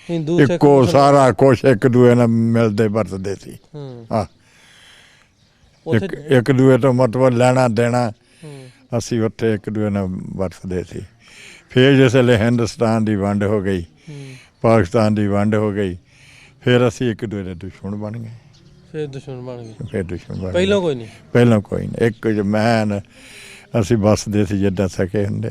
ਇੱਕੋ ਸਾਰਾ ਕੁਛ ਇੱਕ ਦੂਏ ਨਾਲ ਮਿਲਦੇ ਵਰਤਦੇ ਸੀ। ਹਾਂ, ਇੱਕ ਦੂਏ ਤੋਂ ਮਤਲਬ ਲੈਣਾ ਦੇਣਾ ਅਸੀਂ ਉੱਥੇ ਇੱਕ ਦੂਏ ਨਾਲ ਵਰਤਦੇ ਸੀ। ਫਿਰ ਜਿਸ ਵੇਲੇ ਹਿੰਦੁਸਤਾਨ ਦੀ ਵੰਡ ਹੋ ਗਈ, ਪਾਕਿਸਤਾਨ ਦੀ ਵੰਡ ਹੋ ਗਈ, ਫਿਰ ਅਸੀਂ ਇੱਕ ਦੂਏ ਦੇ ਦੁਸ਼ਮਣ ਬਣ ਗਏ। ਫਿਰ ਦੁਸ਼ਮਣ ਬਣ ਗਏ। ਪਹਿਲਾਂ ਕੋਈ ਨਹੀਂ। ਪਹਿਲਾਂ ਕੋਈ ਨਹੀਂ। ਇੱਕ ਮੈਂ ਅਸੀਂ ਵੱਸਦੇ ਸੀ ਜਿੱਦਾਂ ਸਕੇ ਹੁੰਦੇ।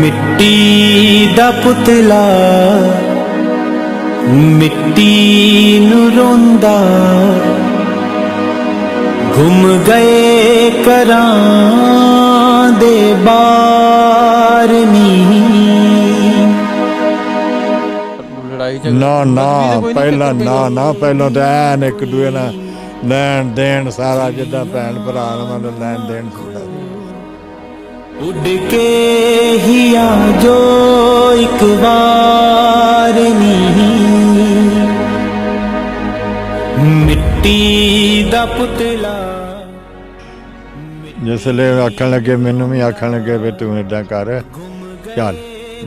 ਮਿੱਟੀ ਦਾ ਪੁਤਲਾ ਮਿੱਟੀ ਨੂੰ ਰੋਂਦਾ, ਗੁੰਮ ਗਏ ਘਰਾਂ ਦੇ ਬਾਹਰ ਨੀ। ਨਾ ਪਹਿਲਾਂ ਪਹਿਲਾਂ ਤਾਂ ਐਨ ਇੱਕ ਦੂਏ ਨਾਲ ਲੈਣ ਦੇਣ ਸਾਰਾ ਜਿੱਦਾਂ ਭੈਣ ਭਰਾ ਨਾਲ ਲੈਣ ਦੇਣ ਹੁੰਦਾ। ਉੱਡ ਕੇ ਹੀ ਆ ਜੋ ਇੱਕ ਵਾਰ ਨੀ, ਮਿੱਟੀ ਦਾ ਪੁਤਲਾ। ਜਿਸ ਵੇਲੇ ਆਖਣ ਲੱਗੇ, ਮੈਨੂੰ ਵੀ ਆਖਣ ਲੱਗੇ ਵੀ ਤੂੰ ਏਦਾਂ ਕਰ ਚੱਲ,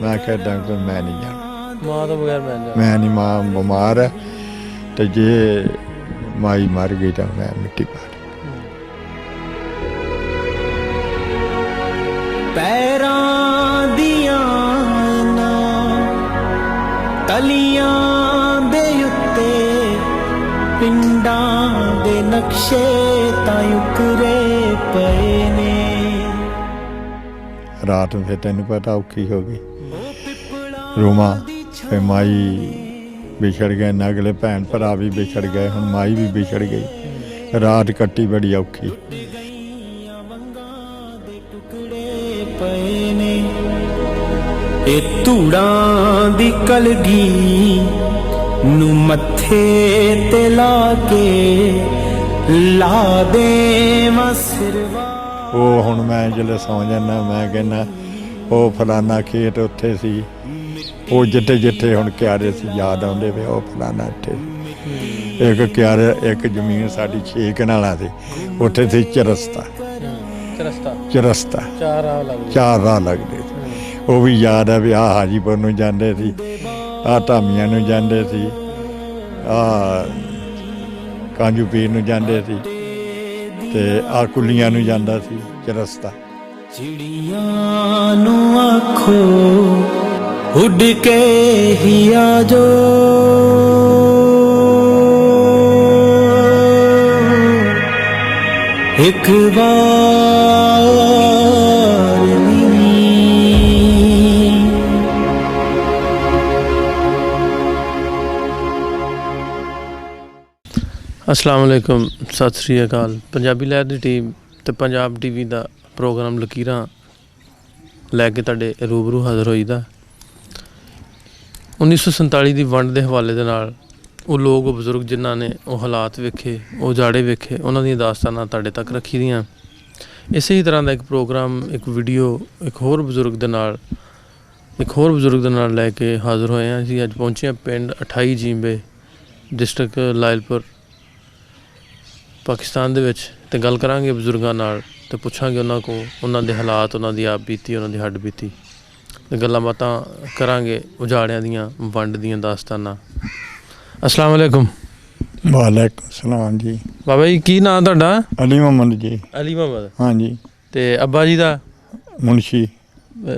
ਮੈਂ ਕਿਹਾ ਏਦਾਂ ਕੋਈ ਮੈਂ ਨਹੀਂ ਜਾਣਾ, ਮਾਂ ਤੋਂ ਬਗੈਰ ਮੈਂ ਨਹੀਂ। ਮਾਂ ਬਿਮਾਰ ਹੈ ਤੇ ਜੇ ਮਾਈ ਮਰ ਗਈ ਤਾਂ ਮੈਂ ਮਿੱਟੀ ਪਾ ਲਈ। ਪੈਰਾਂ ਦੀਆਂ ਨਾ ਤਲੀਆਂ ਦੇ ਉੱਤੇ ਪਿੰਡਾਂ ਦੇ ਨਕਸ਼ੇ ਤਾਂ ਉਕਰੇ ਪਏ ਨੇ। ਰਾਤ ਨੂੰ ਫਿਰ ਤੈਨੂੰ ਪਤਾ ਔਖੀ ਹੋ ਗਈ। ਰੂਮਾ ਫਿਰ ਮਾਈ ਵਿਛੜ ਗਏ, ਅਗਲੇ ਭੈਣ ਭਰਾ ਵੀ ਵਿਛੜ ਗਏ, ਹੁਣ ਮਾਈ ਵੀ ਵਿਛੜ ਗਈ। ਰਾਤ ਕੱਟੀ ਬੜੀ ਔਖੀ। ਪਏ ਨੇ ਇਹ ਧੂੜਾਂ ਦੀ ਕਲਗੀ ਨੂੰ ਮੱਥੇ ਤੇ ਲਾ ਕੇ ਲਾ ਦੇਵਾਂ ਸਿਰਵਾ। ਉਹ ਹੁਣ ਮੈਂ ਜਦੋਂ ਸੌਂ ਜਾਂਦਾ ਮੈਂ ਕਹਿੰਦਾ ਉਹ ਫਲਾਨਾ ਖੇਤ ਉੱਥੇ ਸੀ, ਉਹ ਜਿੱਥੇ ਜਿੱਥੇ ਹੁਣ ਕਿਆਰੇ ਸੀ ਯਾਦ ਆਉਂਦੇ ਵੇ, ਉਹ ਫਲਾਨਾ ਇੱਥੇ ਇੱਕ ਕਿਆਰੇ, ਇੱਕ ਜ਼ਮੀਨ ਸਾਡੀ 6 ਕਨਾਲਾਂ ਸੀ, ਉੱਥੇ ਸੀ ਚਰਸਤਾ। ਚਾਰ ਰਾਹ ਲੱਗਦੇ ਸੀ। ਉਹ ਵੀ ਯਾਦ ਹੈ ਵੀ ਆਹ ਹਾਜੀਪੁਰ ਨੂੰ ਜਾਂਦੇ ਸੀ, ਆਹ ਧਾਮੀਆਂ ਨੂੰ ਜਾਂਦੇ ਸੀ, ਆਹ ਕਾਂਜੂ ਪੀਰ ਨੂੰ ਜਾਂਦੇ ਸੀ ਤੇ ਆਹ ਕੁੱਲੀਆਂ ਨੂੰ ਜਾਂਦਾ ਸੀ ਚਰਸਤਾ। ਚਿੜੀਆਂ ਨੂੰ ਆਖੋ ਉੱਡ ਕੇ ਹੀ ਆ ਜੋ, ਇੱਕ ਵਾਰ ਨੀ। अस्सलाम वालेकुम, सत श्री अकाल। पंजाबी लहर की टीम तो पंजाब TV का प्रोग्राम लकीरां लैके तुहाडे रूबरू हाज़र होईदा। 1947 की वंड के हवाले दे नाल ਉਹ ਲੋਕ ਬਜ਼ੁਰਗ ਜਿਨ੍ਹਾਂ ਨੇ ਉਹ ਹਾਲਾਤ ਵੇਖੇ, ਉਹ ਉਜਾੜੇ ਵੇਖੇ, ਉਹਨਾਂ ਦੀਆਂ ਦਾਸਤਾਨਾਂ ਤੁਹਾਡੇ ਤੱਕ ਰੱਖੀ ਦੀਆਂ। ਇਸੇ ਹੀ ਤਰ੍ਹਾਂ ਦਾ ਇੱਕ ਪ੍ਰੋਗਰਾਮ, ਇੱਕ ਵੀਡੀਓ ਇੱਕ ਹੋਰ ਬਜ਼ੁਰਗ ਦੇ ਨਾਲ ਲੈ ਕੇ ਹਾਜ਼ਰ ਹੋਏ ਹਾਂ। ਅਸੀਂ ਅੱਜ ਪਹੁੰਚੇ ਹਾਂ ਪਿੰਡ 28 ਜੀਂਬੇ, ਡਿਸਟ੍ਰਿਕਟ ਲਾਇਲਪੁਰ, ਪਾਕਿਸਤਾਨ ਦੇ ਵਿੱਚ, ਅਤੇ ਗੱਲ ਕਰਾਂਗੇ ਬਜ਼ੁਰਗਾਂ ਨਾਲ ਅਤੇ ਪੁੱਛਾਂਗੇ ਉਹਨਾਂ ਕੋਲ ਉਹਨਾਂ ਦੇ ਹਾਲਾਤ, ਉਹਨਾਂ ਦੀ ਆਪ ਬੀਤੀ, ਉਹਨਾਂ ਦੀ ਹੱਡ ਬੀਤੀ, ਅਤੇ ਗੱਲਾਂ ਬਾਤਾਂ ਕਰਾਂਗੇ ਉਜਾੜਿਆਂ ਦੀਆਂ, ਵੰਡ ਦੀਆਂ ਦਾਸਤਾਨਾਂ। अस्सलाम वालेकुम। वालेकुम सलाम जी। बाबा जी की नाम तुहाडा? अली मोहम्मद जी। अली मोहम्मद। हाँ जी। ते अब्बा जी दा? मुंशी।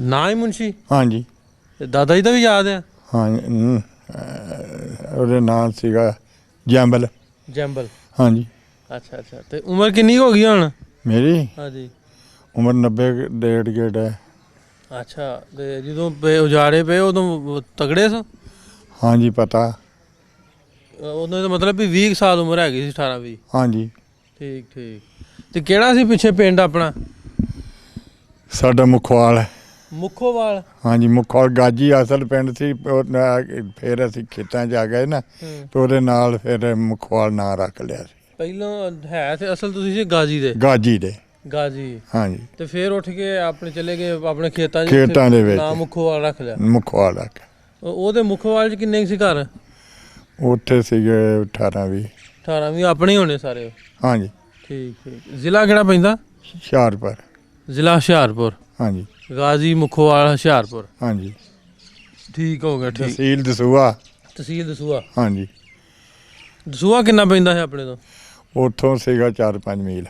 ना ही मुंशी? हाँ जी। दादा जी दा भी याद है? हाँ, ਉਹਦੇ ਨਾਂ ਸੀਗਾ ਜੈਂਬਲ। ਜੈਂਬਲ। हाँ जी। अच्छा अच्छा। ते उम्र किन्नी हो गई हुण? मेरी? हाँ जी। उम्र 90 डेढ़ गेड़ है। अच्छा, ते ਜਦੋਂ ਉਜਾੜੇ ਪਏ ਉਦੋਂ ਤਗੜੇ ਸੋ? हाँ जी पता। ਉਹਨਾਂ ਦਾ ਮਤਲਬ ਵੀ 20 ਸਾਲ ਉਮਰ ਹੈਗੀ ਸੀ, 18-20? ਹਾਂਜੀ। ਠੀਕ ਠੀਕ। ਤੇ ਕਿਹੜਾ ਸੀ ਪਿੱਛੇ ਪਿੰਡ ਆਪਣਾ? ਸਾਡਾ ਮੁਖਵਾਲ। ਮੁਖੋਵਾਲ? ਹਾਂਜੀ, ਮੁਖਵਾਲ ਗਾਜੀ ਅਸਲ ਪਿੰਡ ਸੀ। ਫਿਰ ਅਸੀਂ ਖੇਤਾਂ 'ਚ ਆ ਗਏ ਨਾ, ਤੇ ਉਹਦੇ ਨਾਲ ਫਿਰ ਮੁਖਵਾਲ ਨਾਂ ਰੱਖ ਲਿਆ ਸੀ। ਪਹਿਲਾਂ ਹੈ ਤੇ ਅਸਲ ਤੁਸੀਂ ਸੀ ਗਾਜੀ ਦੇ? ਗਾਜੀ ਦੇ। ਗਾਜੀ। ਹਾਂਜੀ। ਤੇ ਫਿਰ ਉੱਠ ਕੇ ਆਪਣੇ ਚਲੇ ਗਏ ਆਪਣੇ ਖੇਤਾਂ 'ਚ? ਖੇਤਾਂ ਦੇ ਵਿੱਚ ਨਾਮ ਮੁਖੋਵਾਲ ਰੱਖ ਲਿਆ? ਮੁਖਵਾਲ ਰੱਖ। ਉਹਦੇ ਮੁਖੋਵਾਲ 'ਚ ਕਿੰਨੇ ਸੀ ਘਰ? ਉੱਥੇ ਸੀਗੇ 18-20। 18-20 ਆਪਣੇ ਹੀ ਹੋਣੇ ਸਾਰੇ? ਹਾਂਜੀ। ਠੀਕ ਠੀਕ। ਜ਼ਿਲ੍ਹਾ ਕਿਹੜਾ ਪੈਂਦਾ? ਹੁਸ਼ਿਆਰਪੁਰ। ਜ਼ਿਲ੍ਹਾ ਹੁਸ਼ਿਆਰਪੁਰ। ਹਾਂਜੀ। ਗਾਜ਼ੀ ਮੁਖੋਵਾਲ ਹੁਸ਼ਿਆਰਪੁਰ। ਹਾਂਜੀ ਠੀਕ ਹੋ ਗਿਆ, ਠੀਕ। ਤਹਿਸੀਲ ਦਸੂਹਾ। ਤਹਿਸੀਲ ਦਸੂਹਾ। ਹਾਂਜੀ ਦਸੂਹਾ ਕਿੰਨਾ ਪੈਂਦਾ ਹੈ ਆਪਣੇ ਤੋਂ? ਉੱਥੋਂ ਸੀਗਾ 4-5 ਮੀਲ।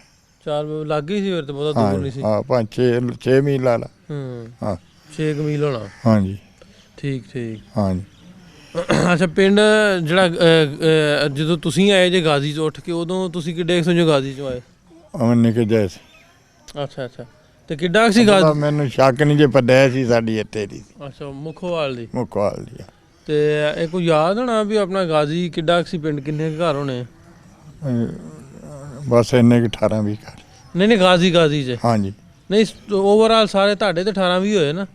4 ਲੱਗ ਹੀ ਸੀ ਫਿਰ, ਤਾਂ ਬਹੁਤਾ ਦੂਰ ਨਹੀਂ ਸੀ। ਹਾਂ 5-6 ਮੀਲ ਲਾ ਲਾ। ਹਾਂ 6 ਮੀਲ ਹੋਣਾ। ਹਾਂਜੀ ਠੀਕ ਠੀਕ। ਹਾਂਜੀ। ਅੱਛਾ, ਪਿੰਡ ਜਿਹੜਾ ਜਦੋਂ ਤੁਸੀਂ ਆਏ ਜੇ ਗਾਜ਼ੀ ਤੋਂ ਉੱਠ ਕੇ, ਉਦੋਂ ਤੁਸੀਂ ਕਿੱਡੇ ਸਮਝੋ ਗਾਜ਼ੀ ਚੋਂ ਆਏ? ਅਮਨ ਨਿੱਕੇ ਜਿਹੇ ਸੀ। ਅੱਛਾ ਅੱਛਾ। ਤੇ ਕਿੱਡਾ ਕੁ ਸੀ ਗਾਜ਼ੀ? ਮੈਨੂੰ ਸ਼ੱਕ ਨਹੀਂ ਜੇ ਪੱਡਿਆ ਸੀ ਸਾਡੀ ਇੱਥੇ ਦੀ। ਅੱਛਾ, ਮੁਖੋਵਾਲ ਦੀ। ਮੁਕਵਾਲ ਦੀ। ਤੇ ਇਹ ਕੋਈ ਯਾਦ ਹੋਣਾ ਵੀ ਆਪਣਾ ਗਾਜ਼ੀ ਕਿੱਡਾ ਕੁ ਸੀ ਪਿੰਡ, ਕਿੰਨੇ ਕੁ ਘਰ ਹੋਣੇ? ਬਸ ਇੰਨੇ ਕਿ 18-20 ਘਰ। ਨਹੀਂ ਨਹੀਂ, ਗਾਜ਼ੀ 'ਚ। ਹਾਂਜੀ। ਨਹੀਂ, ਓਵਰਆਲ ਸਾਰੇ ਤੁਹਾਡੇ ਤੇ 18-20 ਹੋਏ ਨਾ,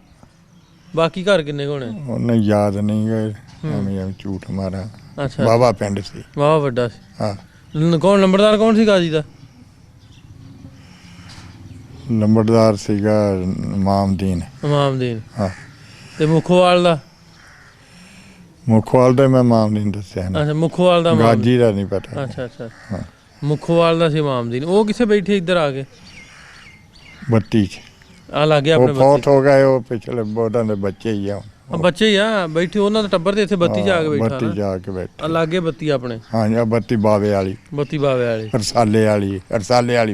ਬਾਕੀ ਘਰ ਕਿੰਨੇ ਕੁ ਹੋਣੇ? ਉਹਨੇ ਯਾਦ ਨਹੀਂ ਗਏ, ਐਵੇਂ ਝੂਠ ਮਾਰਾ। ਅੱਛਾ, ਬਾਬਾ ਪਿੰਡ ਸੀ। ਵਾਹ ਵੱਡਾ ਸੀ। ਹਾਂ। ਕੌਣ ਨੰਬਰਦਾਰ ਕੌਣ ਸੀ ਗਾਜ਼ੀ ਦਾ? ਨੰਬਰਦਾਰ ਸੀਗਾ ਇਮਾਮਦੀਨ। ਇਮਾਮਦੀਨ। ਹਾਂ। ਤੇ ਮੁਖੋਵਾਲ ਦਾ? ਮੁਖਵਾਲ ਦਾ ਮੈਂ ਇਮਾਮਦੀਨ ਦੱਸਿਆ ਨਾ। ਅੱਛਾ, ਮੁਖੋਵਾਲ ਦਾ ਗਾਜੀ ਦਾ ਨਹੀਂ ਪਤਾ। ਅੱਛਾ ਅੱਛਾ। ਮੁਖੋਵਾਲ ਦਾ ਸੀ ਇਮਾਮਦੀਨ। ਉਹ ਕਿੱਥੇ ਬੈਠੇ ਇੱਧਰ ਆ ਕੇ? ਬੱਤੀ 'ਚ। ਆ ਲੱਗ ਗਿਆ ਆਪਣੇ ਉਹ ਫੌਤ ਹੋ ਗਏ, ਉਹ ਪਿਛਲੇ ਬੋਧਾਂ ਦੇ ਬੱਚੇ ਹੀ ਆ। ਬੱਚੇ ਹੀ ਆ ਬੈਠੇ, ਉਹਨਾਂ ਦਾ ਟੱਬਰ ਤੇ ਇੱਥੇ ਬੱਤੀ ਜਾ ਕੇ ਬੈਠਾ। ਬੱਤੀ ਜਾ ਕੇ ਬੈਠਾ। ਆ ਲਾਗੇ ਬੱਤੀ ਆਪਣੇ। ਹਾਂਜੀ ਆ ਬੱਤੀ ਬਾਵੇ ਵਾਲੀ। ਬੱਤੀ ਬਾਵੇ ਵਾਲੀ। ਰਸਾਲੇ ਵਾਲੀ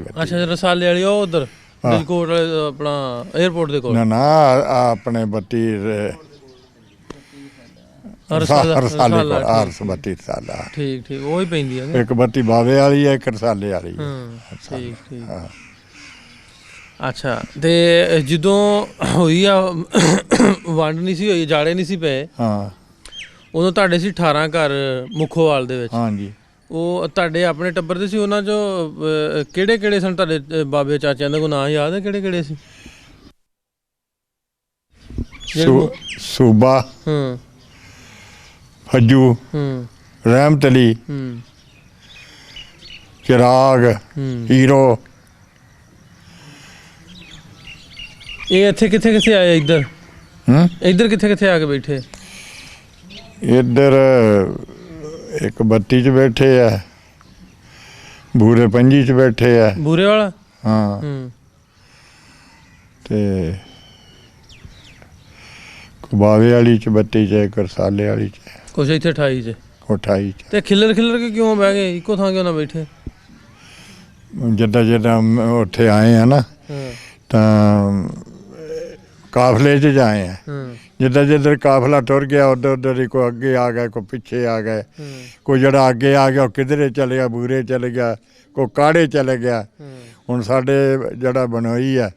ਬੱਤੀ। ਅੱਛਾ, ਰਸਾਲੇ ਵਾਲੀ ਉਹ ਉਧਰ ਕੋਟ ਵਾਲੇ ਆਪਣਾ 에어ਪੋਰਟ ਦੇ ਕੋਲ। ਨਾ ਆਪਣੇ ਬੱਤੀ ਰਸਾਲੇ ਬੱਤੀ ਰਸਾਲਾ। ਠੀਕ ਠੀਕ, ਉਹ ਹੀ ਪੈਂਦੀ ਆ। ਇੱਕ ਬੱਤੀ ਬਾਵੇ ਵਾਲੀ ਹੈ, ਇੱਕ ਰਸਾਲੇ ਵਾਲੀ। ਠੀਕ ਠੀਕ। ਅੱਛਾ, ਤੇ ਜਦੋਂ ਹੋਈ ਆ ਵੰਡ ਨਹੀਂ ਸੀ ਹੋਈ, ਜਾੜੇ ਨਹੀਂ ਸੀ ਪਏ, ਹਾਂ, ਉਦੋਂ ਤੁਹਾਡੇ ਸੀ 18 ਘਰ ਮੁਖੋਵਾਲ ਦੇ ਵਿੱਚ। ਹਾਂਜੀ। ਉਹ ਤੁਹਾਡੇ ਆਪਣੇ ਟੱਬਰ ਦੇ ਸੀ, ਉਹਨਾਂ ਚੋਂ ਕਿਹੜੇ ਕਿਹੜੇ ਸਨ ਤੁਹਾਡੇ ਬਾਬੇ ਚਾਚਿਆਂ ਦਾ? ਕੋਈ ਨਾਂ ਯਾਦ ਹੈ ਕਿਹੜੇ ਕਿਹੜੇ ਸੀ? ਸੂਬਾ, ਫੱਜੂ, ਰਹਿਮਤ ਅਲੀ, ਚਿਰਾਗ, ਹੀਰੋ। ਇਹ ਇੱਥੇ ਕਿੱਥੇ ਕਿੱਥੇ ਆਏ? ਇੱਧਰ ਕਿੱਥੇ ਕਿੱਥੇ ਆ ਕੇ ਬੈਠੇ? ਇੱਧਰ ਇੱਕ ਬੱਤੀ 'ਚ ਬੈਠੇ ਆ, ਬੂਰੇ ਪੰਜੀ 'ਚ ਬੈਠੇ ਆ। ਬੂਰੇ ਵਾਲਾ? ਹਾਂ। ਤੇ ਬਾਵੇ ਵਾਲੀ 'ਚ ਬੱਤੀ 'ਚ, ਇੱਕ ਰਸਾਲੇ ਵਾਲੀ 'ਚ, ਕੁਛ ਇੱਥੇ 28 'ਚ, 28 'ਚ। ਤੇ ਖਿੱਲਰ ਕੇ ਕਿਉਂ ਬਹਿ ਗਏ? ਇੱਕੋ ਥਾਂ ਕਿਉਂ ਨਾ ਬੈਠੇ? ਜਿੱਦਾਂ ਉੱਥੇ ਆਏ ਆ ਨਾ, ਤਾਂ ਕਾਫਲੇ 'ਚ ਜਾਏ ਆ। ਜਿੱਧਰ ਕਾਫਲਾ ਟੁਰ ਗਿਆ, ਉੱਧਰ ਹੀ ਕੋਈ ਅੱਗੇ ਆ ਗਏ, ਕੋਈ ਪਿੱਛੇ ਆ ਗਏ। ਕੋਈ ਜਿਹੜਾ ਅੱਗੇ ਆ ਗਿਆ ਉਹ ਕਿਧਰੇ ਚਲੇ ਗਿਆ, ਬੂਰੇ ਚਲੇ ਗਿਆ, ਕੋਈ ਕਾੜੇ ਚਲੇ ਗਿਆ। ਹੁਣ ਸਾਡੇ ਜਿਹੜਾ ਬਣੋਈ ਆ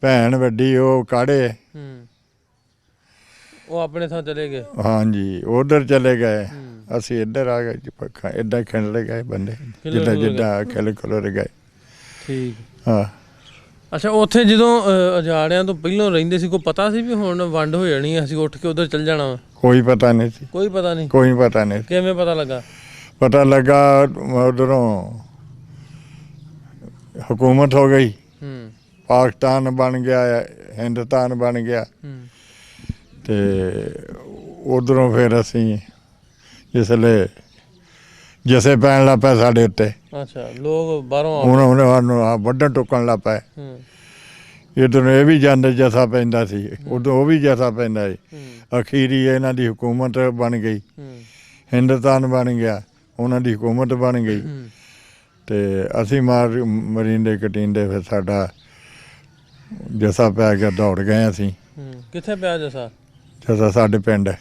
ਭੈਣ ਵੱਡੀ, ਉਹ ਕਾੜੇ, ਉਹ ਆਪਣੇ ਥਾਂ ਚਲੇ ਗਏ। ਹਾਂਜੀ, ਉਧਰ ਚਲੇ ਗਏ। ਅਸੀਂ ਇੱਧਰ ਆ ਗਏ ਜੀ, ਪੱਖਾ ਏਦਾਂ ਖਿੰਡ ਗਏ ਬੰਦੇ, ਜਿੱਦਾਂ ਖਿਲ ਖੁਲਰ ਗਏ। ਠੀਕ। ਹਾਂ। ਅੱਛਾ, ਉੱਥੇ ਜਦੋਂ ਅਜਾੜਿਆਂ ਤੋਂ ਪਹਿਲਾਂ ਰਹਿੰਦੇ ਸੀ, ਕੋਈ ਪਤਾ ਸੀ ਵੀ ਹੁਣ ਵੰਡ ਹੋ ਜਾਣੀ, ਅਸੀਂ ਉੱਠ ਕੇ ਉਧਰ ਚੱਲ ਜਾਣਾ? ਕੋਈ ਪਤਾ ਨਹੀਂ ਸੀ। ਕੋਈ ਪਤਾ ਨਹੀਂ? ਕੋਈ ਪਤਾ ਨਹੀਂ। ਕਿਵੇਂ ਪਤਾ ਲੱਗਾ? ਪਤਾ ਲੱਗਾ ਉਧਰੋਂ हुकूमत हो गई, पाकिस्तान बन गया, हिंदुस्तान बन गया। तो उधरों फिर असी जिसले जैसे पैन लग पे साढ़े उत्ते, अच्छा लोग बाहरों उन्होंने वड्डन टुकन लग पे। इधरों ये भी जाते जैसा पैंदा सी, उधरों वो भी जैसा पैंदा सी। अखीरी इन्हां दी हुकूमत बन गई, हिंदुस्तान बन गया, उन्हां दी हुकूमत बन गई। तो असी मरींदे कटींदे फिर साडा जैसा पै गया, दौड़ गए असी। कित्थे पिया जैसा? जैसा साडे पिंड है।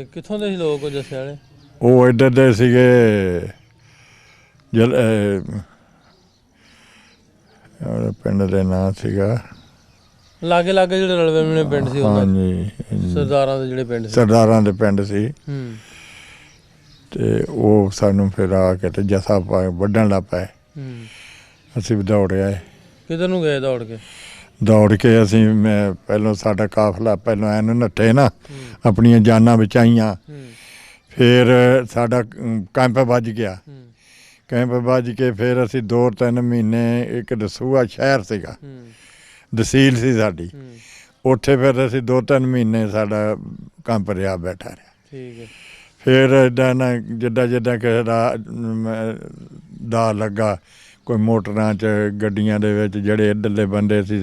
कित्थों दे लोग जैसे वाले? वो इधर दे सीगे पिंड दे नाम सीगा लागे लागे जिहड़े रलवे मिलवे पिंड सी। हाँ जी, सरदारां दे जिहड़े पिंड सी, सरदारां दे पिंड सी। ते वो सानू फिर आके ते जैसा वड्डन लग पे। असी भी दौड़ आए। किधर नूं गए दौड़ के? दौड़ के असी मैं पहलों साडा काफला पहलों एन नट्ठे ना, अपनियां जानां बचाइयां। फिर साडा कैंप बज गया। कैंप बज के फिर असी 2-3 महीने एक दसूहा शहर सीगा, तहसील सी साडी, उत्थे फिर असी 2-3 महीने साडा कैंप रहा, बैठा रहा। ठीक है। फिर इदा ना जिदा जिदा किसी दा लगा, कोई मोटरां च गड्डियां दे विच जिहड़े इधरले बंदे सी